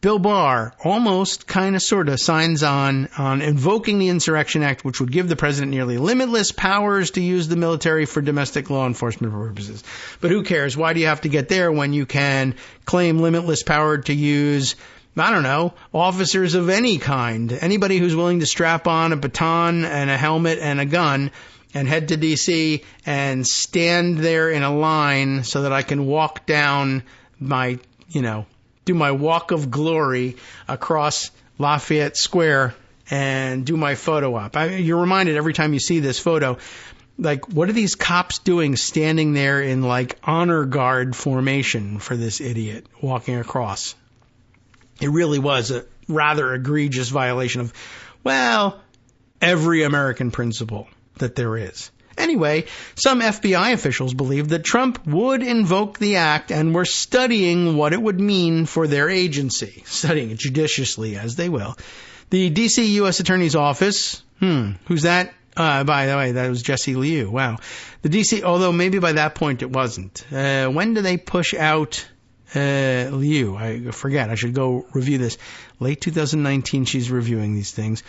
Bill Barr almost kind of sort of signs on invoking the Insurrection Act, which would give the president nearly limitless powers to use the military for domestic law enforcement purposes. But who cares? Why do you have to get there when you can claim limitless power to use, I don't know, officers of any kind? Anybody who's willing to strap on a baton and a helmet and a gun and head to D.C. and stand there in a line so that I can walk down my, do my walk of glory across Lafayette Square and do my photo op. You're reminded every time you see this photo, like, what are these cops doing standing there in, like, honor guard formation for this idiot walking across? It really was a rather egregious violation of, every American principle that there is. Anyway, some FBI officials believed that Trump would invoke the act and were studying what it would mean for their agency, studying it judiciously, as they will. The D.C. U.S. Attorney's Office, who's that? By the way, that was Jesse Liu. Wow. The D.C., although maybe by that point it wasn't. When do they push out Liu? I forget. I should go review this. Late 2019, she's reviewing these things.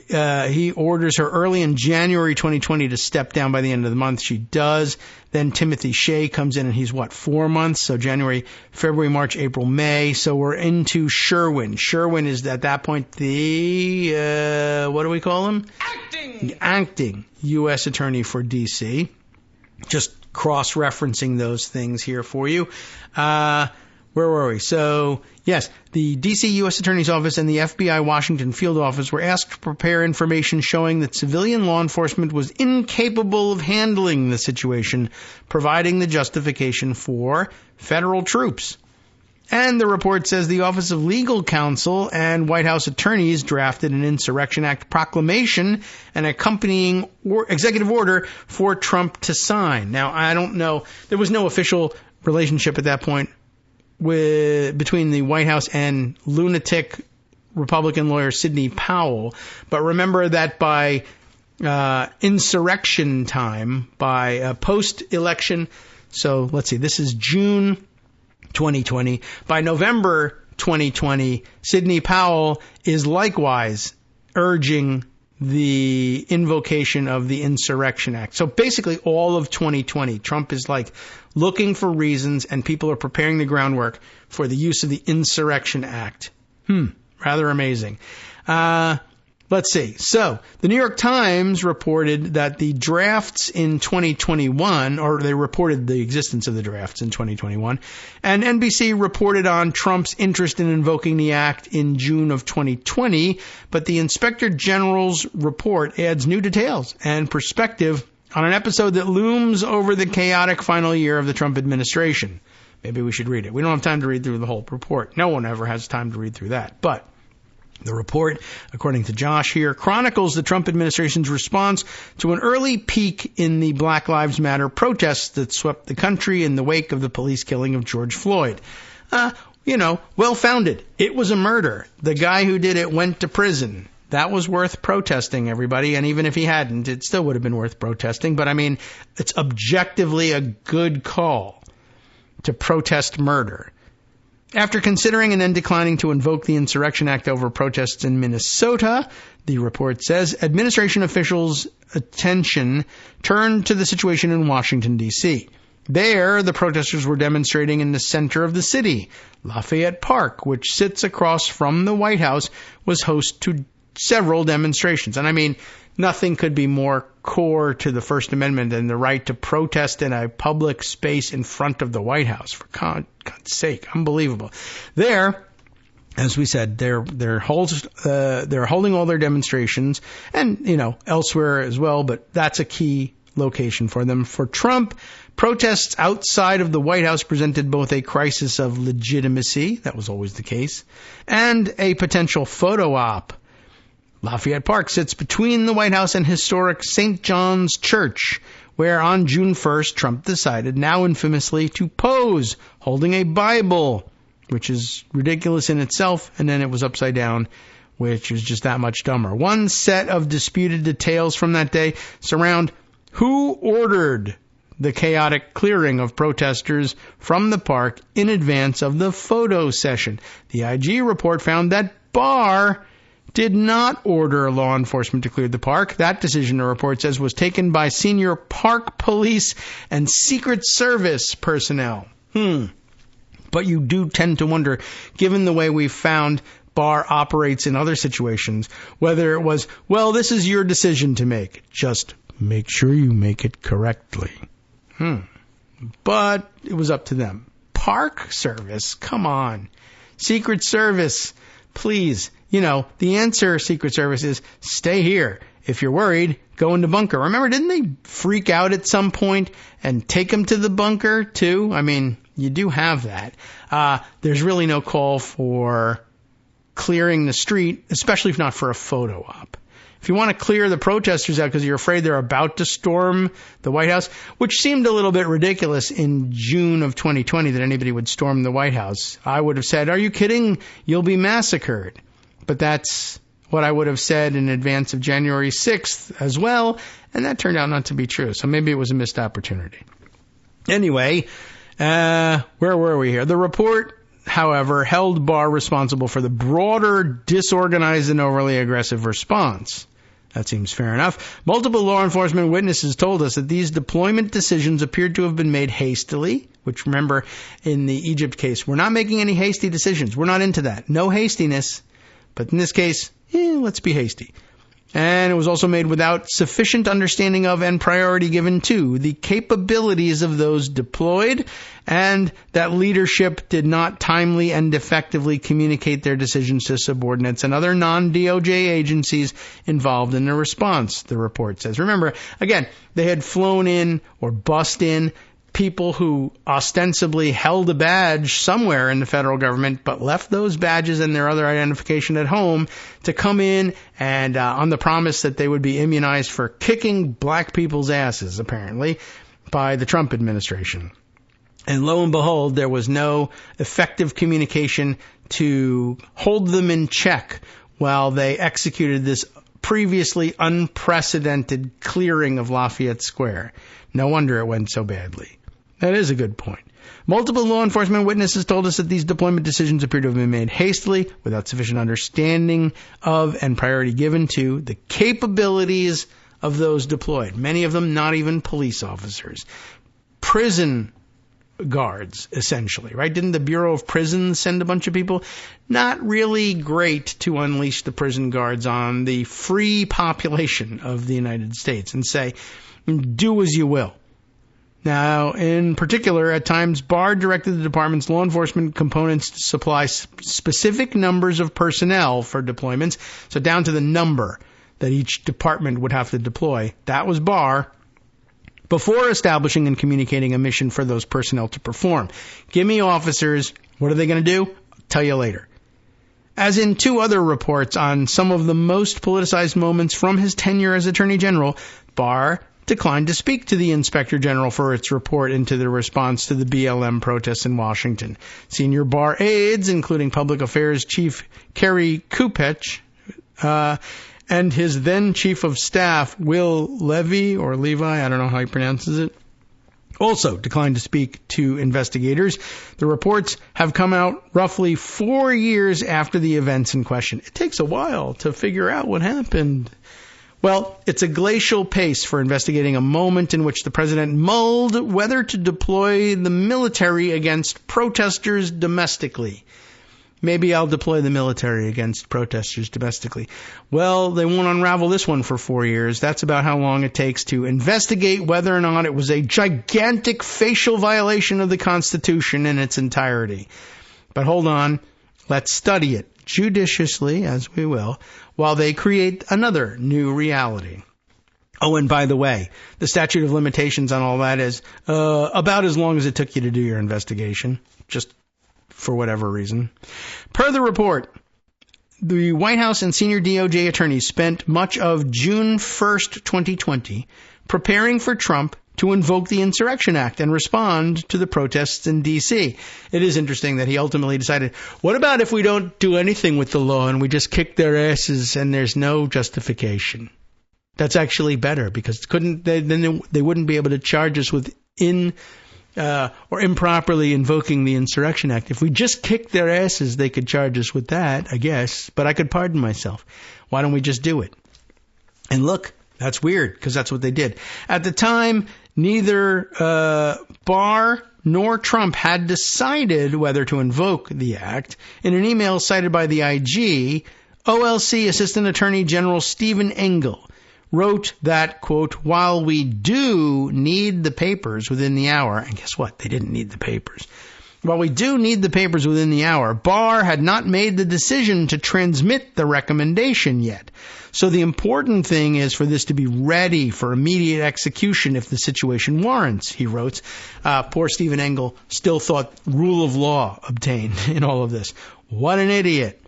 He orders her early in January 2020 to step down by the end of the month. She does. Then Timothy Shea comes in, and he's 4 months? So January, February, March, April, May. So we're into Sherwin. Sherwin is at that point the, what do we call him? Acting U.S. Attorney for D.C. Just cross-referencing those things here for you. Where were we? So, yes, the D.C. U.S. Attorney's Office and the FBI Washington Field Office were asked to prepare information showing that civilian law enforcement was incapable of handling the situation, providing the justification for federal troops. And the report says the Office of Legal Counsel and White House attorneys drafted an Insurrection Act proclamation and accompanying executive order for Trump to sign. Now, I don't know. There was no official relationship at that point between the White House and lunatic Republican lawyer Sidney Powell. But remember that by insurrection time, by post-election, so let's see, this is June 2020. By November 2020, Sidney Powell is likewise urging the invocation of the Insurrection Act. So basically all of 2020, Trump is like looking for reasons, and people are preparing the groundwork for the use of the Insurrection Act. Rather amazing. Let's see. So the New York Times reported that the drafts in 2021, or they reported the existence of the drafts in 2021, and NBC reported on Trump's interest in invoking the act in June of 2020, but the Inspector General's report adds new details and perspective on an episode that looms over the chaotic final year of the Trump administration. Maybe we should read it. We don't have time to read through the whole report. No one ever has time to read through that. But the report, according to Josh here, chronicles the Trump administration's response to an early peak in the Black Lives Matter protests that swept the country in the wake of the police killing of George Floyd. Well-founded. It was a murder. The guy who did it went to prison. That was worth protesting, everybody. And even if he hadn't, it still would have been worth protesting. But, I mean, it's objectively a good call to protest murder. After considering and then declining to invoke the Insurrection Act over protests in Minnesota, the report says, administration officials' attention turned to the situation in Washington, D.C. There, the protesters were demonstrating in the center of the city. Lafayette Park, which sits across from the White House, was host to several demonstrations. And I mean, nothing could be more core to the First Amendment and the right to protest in a public space in front of the White House. For God's sake, unbelievable. There, as we said, they're holding all their demonstrations, and elsewhere as well. But that's a key location for them. For Trump, protests outside of the White House presented both a crisis of legitimacy, that was always the case, and a potential photo op. Lafayette Park sits between the White House and historic St. John's Church, where on June 1st, Trump decided, now infamously, to pose holding a Bible, which is ridiculous in itself, and then it was upside down, which is just that much dumber. One set of disputed details from that day surround who ordered the chaotic clearing of protesters from the park in advance of the photo session. The IG report found that Barr did not order law enforcement to clear the park. That decision, the report says, was taken by senior park police and Secret Service personnel. But you do tend to wonder, given the way we've found Barr operates in other situations, whether it was, well, this is your decision to make. Just make sure you make it correctly. But it was up to them. Park Service, come on. Secret Service, please. The answer, Secret Service, is stay here. If you're worried, go into bunker. Remember, didn't they freak out at some point and take him to the bunker, too? I mean, you do have that. There's really no call for clearing the street, especially if not for a photo op. If you want to clear the protesters out because you're afraid they're about to storm the White House, which seemed a little bit ridiculous in June of 2020 that anybody would storm the White House, I would have said, are you kidding? You'll be massacred. But that's what I would have said in advance of January 6th as well, and that turned out not to be true. So maybe it was a missed opportunity. Anyway, where were we here? The report, however, held Barr responsible for the broader, disorganized, and overly aggressive response. That seems fair enough. Multiple law enforcement witnesses told us that these deployment decisions appeared to have been made hastily, which, remember, in the Egypt case, we're not making any hasty decisions. We're not into that. No hastiness. But in this case, let's be hasty. And it was also made without sufficient understanding of and priority given to the capabilities of those deployed, and that leadership did not timely and effectively communicate their decisions to subordinates and other non-DOJ agencies involved in the response, the report says. Remember, again, they had flown in or bussed in people who ostensibly held a badge somewhere in the federal government but left those badges and their other identification at home to come in and on the promise that they would be immunized for kicking black people's asses, apparently, by the Trump administration. And lo and behold, there was no effective communication to hold them in check while they executed this previously unprecedented clearing of Lafayette Square. No wonder it went so badly. That is a good point. Multiple law enforcement witnesses told us that these deployment decisions appear to have been made hastily, without sufficient understanding of and priority given to the capabilities of those deployed. Many of them not even police officers. Prison guards, essentially, right? Didn't the Bureau of Prisons send a bunch of people? Not really great to unleash the prison guards on the free population of the United States and say, do as you will. Now, in particular, at times, Barr directed the department's law enforcement components to supply specific numbers of personnel for deployments, so down to the number that each department would have to deploy. That was Barr, before establishing and communicating a mission for those personnel to perform. Give me officers. What are they going to do? I'll tell you later. As in two other reports on some of the most politicized moments from his tenure as Attorney General, Barr declined to speak to the Inspector General for its report into the response to the BLM protests in Washington. Senior Barr aides, including Public Affairs Chief Kerry Kupech, and his then Chief of Staff, Will Levi, I don't know how he pronounces it, also declined to speak to investigators. The reports have come out roughly 4 years after the events in question. It takes a while to figure out what happened. Well, it's a glacial pace for investigating a moment in which the president mulled whether to deploy the military against protesters domestically. Maybe I'll deploy the military against protesters domestically. Well, they won't unravel this one for 4 years. That's about how long it takes to investigate whether or not it was a gigantic facial violation of the Constitution in its entirety. But hold on. Let's study it judiciously, as we will, while they create another new reality. Oh, and by the way, the statute of limitations on all that is about as long as it took you to do your investigation, just for whatever reason. Per the report, the White House and senior DOJ attorneys spent much of June 1st, 2020, preparing for Trump to invoke the Insurrection Act and respond to the protests in D.C. It is interesting that he ultimately decided, what about if we don't do anything with the law and we just kick their asses and there's no justification? That's actually better, because then they wouldn't be able to charge us with or improperly invoking the Insurrection Act. If we just kicked their asses, they could charge us with that, I guess. But I could pardon myself. Why don't we just do it? And look, that's weird, because that's what they did. At the time, neither Barr nor Trump had decided whether to invoke the act. In an email cited by the IG, OLC Assistant Attorney General Stephen Engel wrote that, quote, while we do need the papers within the hour, and guess what? They didn't need the papers. While we do need the papers within the hour, Barr had not made the decision to transmit the recommendation yet. So the important thing is for this to be ready for immediate execution if the situation warrants, he wrote. Poor Stephen Engel still thought rule of law obtained in all of this. What an idiot.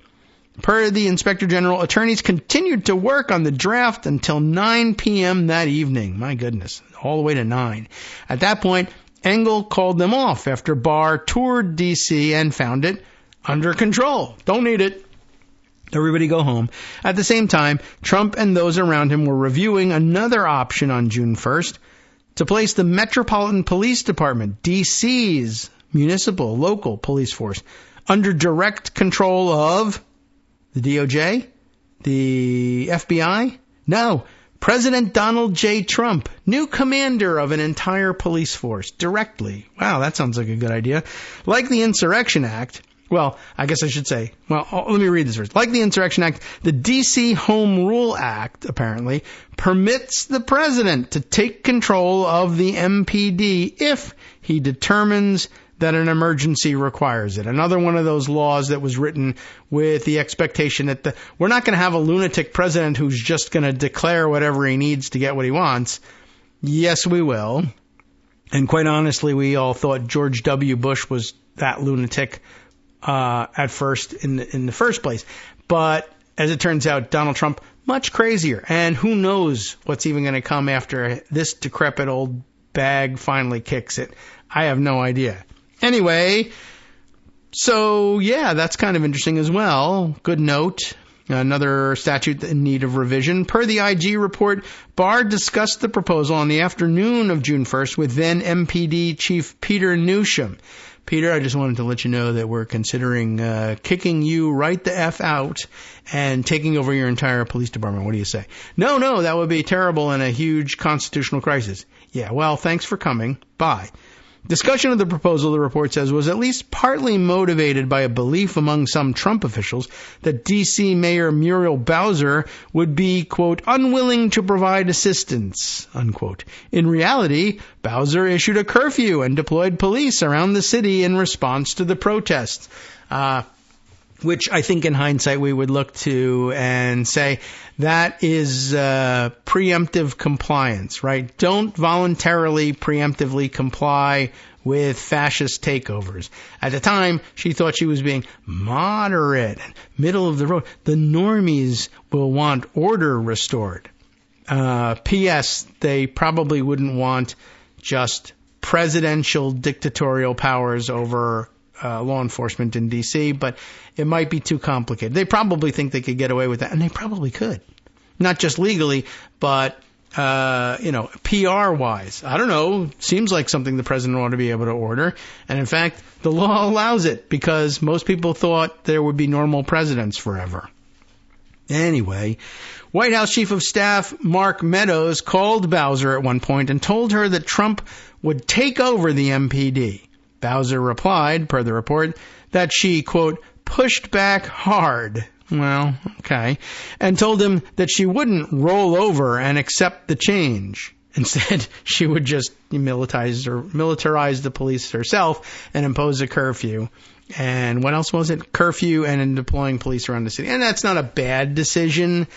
Per the Inspector General, attorneys continued to work on the draft until 9 p.m. that evening. My goodness, all the way to 9. At that point, Engel called them off after Barr toured D.C. and found it under control. Don't need it. Everybody go home. At the same time, Trump and those around him were reviewing another option on June 1st to place the Metropolitan Police Department, D.C.'s municipal, local police force, under direct control of the DOJ? The FBI? No. President Donald J. Trump, new commander of an entire police force, directly. Wow, that sounds like a good idea. Like the Insurrection Act, well, I guess I should say, let me read this first. Like the Insurrection Act, the D.C. Home Rule Act, apparently, permits the president to take control of the MPD if he determines that an emergency requires it. Another one of those laws that was written with the expectation that we're not going to have a lunatic president who's just going to declare whatever he needs to get what he wants. Yes, we will. And quite honestly, we all thought George W. Bush was that lunatic at first in the first place. But as it turns out, Donald Trump, much crazier. And who knows what's even going to come after this decrepit old bag finally kicks it. I have no idea. Anyway, so yeah, that's kind of interesting as well. Good note. Another statute in need of revision. Per the IG report, Barr discussed the proposal on the afternoon of June 1st with then MPD Chief Peter Newsham. Peter, I just wanted to let you know that we're considering kicking you right the F out and taking over your entire police department. What do you say? No, that would be terrible and a huge constitutional crisis. Yeah, well, thanks for coming. Bye. Discussion of the proposal, the report says, was at least partly motivated by a belief among some Trump officials that D.C. Mayor Muriel Bowser would be, quote, unwilling to provide assistance, unquote. In reality, Bowser issued a curfew and deployed police around the city in response to the protests, which I think in hindsight we would look to and say that is preemptive compliance, right? Don't voluntarily preemptively comply with fascist takeovers. At the time, she thought she was being moderate, middle of the road. The normies will want order restored. P.S. They probably wouldn't want just presidential dictatorial powers over law enforcement in D.C., but it might be too complicated. They probably think they could get away with that, and they probably could. Not just legally, but, PR-wise. I don't know. Seems like something the president ought to be able to order. And in fact, the law allows it because most people thought there would be normal presidents forever. Anyway, White House Chief of Staff Mark Meadows called Bowser at one point and told her that Trump would take over the MPD. Bowser replied, per the report, that she, quote, pushed back hard. Well, okay. And told him that she wouldn't roll over and accept the change. Instead, she would just militarize the police herself and impose a curfew. And what else was it? Curfew and deploying police around the city. And that's not a bad decision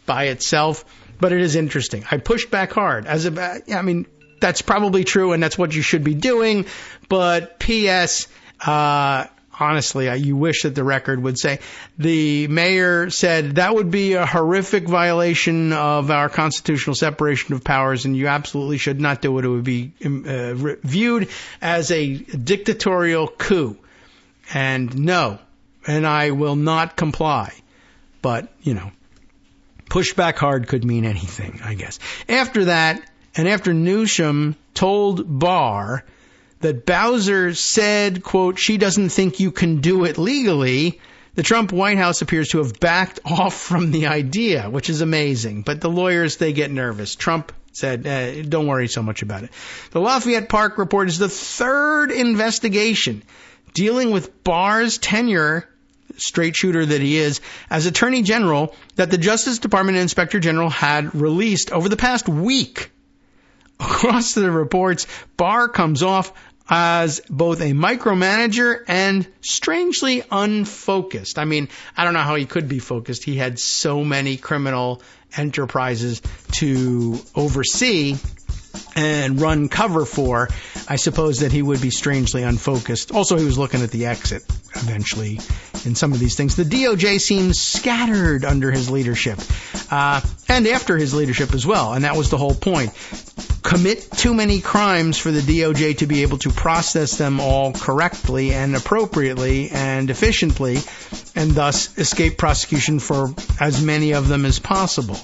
by itself, but it is interesting. I pushed back hard. That's probably true, and that's what you should be doing. But P.S., honestly, you wish that the record would say, the mayor said that would be a horrific violation of our constitutional separation of powers, and you absolutely should not do it. It would be viewed as a dictatorial coup. And no, and I will not comply. But, push back hard could mean anything, I guess. After that, and after Newsom told Barr that Bowser said, quote, she doesn't think you can do it legally, the Trump White House appears to have backed off from the idea, which is amazing. But the lawyers, they get nervous. Trump said, don't worry so much about it. The Lafayette Park report is the third investigation dealing with Barr's tenure, straight shooter that he is, as Attorney General that the Justice Department Inspector General had released over the past week. Across the reports, Barr comes off as both a micromanager and strangely unfocused. I mean, I don't know how he could be focused. He had so many criminal enterprises to oversee and run cover for. I suppose that he would be strangely unfocused. Also, he was looking at the exit eventually in some of these things. The DOJ seems scattered under his leadership, and after his leadership as well. And that was the whole point. Commit too many crimes for the DOJ to be able to process them all correctly and appropriately and efficiently, and thus escape prosecution for as many of them as possible.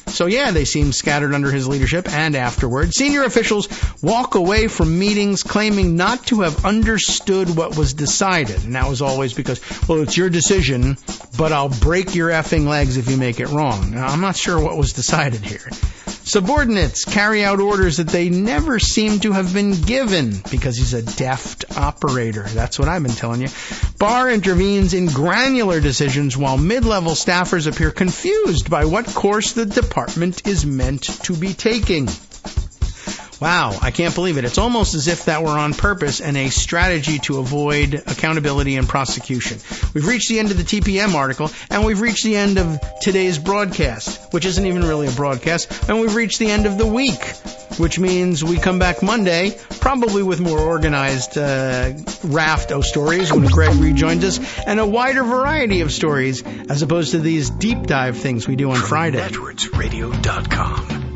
So yeah, they seem scattered under his leadership and afterward. Senior officials walk away from meetings claiming not to have understood what was decided. And that was always because, well, it's your decision, but I'll break your effing legs if you make it wrong. Now, I'm not sure what was decided here. Subordinates carry out orders that they never seem to have been given because he's a deft operator. That's what I've been telling you. Barr intervenes in granular decisions while mid-level staffers appear confused by what course the department is meant to be taking. Wow, I can't believe it. It's almost as if that were on purpose and a strategy to avoid accountability and prosecution. We've reached the end of the TPM article, and we've reached the end of today's broadcast, which isn't even really a broadcast, and we've reached the end of the week, which means we come back Monday, probably with more organized raft of stories when Greg rejoins us, and a wider variety of stories, as opposed to these deep dive things we do on Friday. EdwardsRadio.com.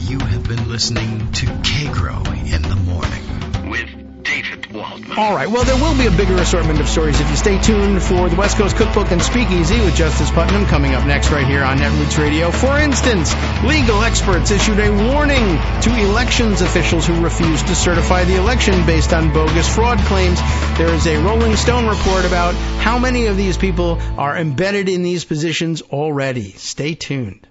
You have been listening to Kagro in the Morning with David Waldman. All right, well, there will be a bigger assortment of stories if you stay tuned for the West Coast Cookbook and Speakeasy with Justice Putnam coming up next right here on Edwards Radio. For instance, legal experts issued a warning to elections officials who refused to certify the election based on bogus fraud claims. There is a Rolling Stone report about how many of these people are embedded in these positions already. Stay tuned.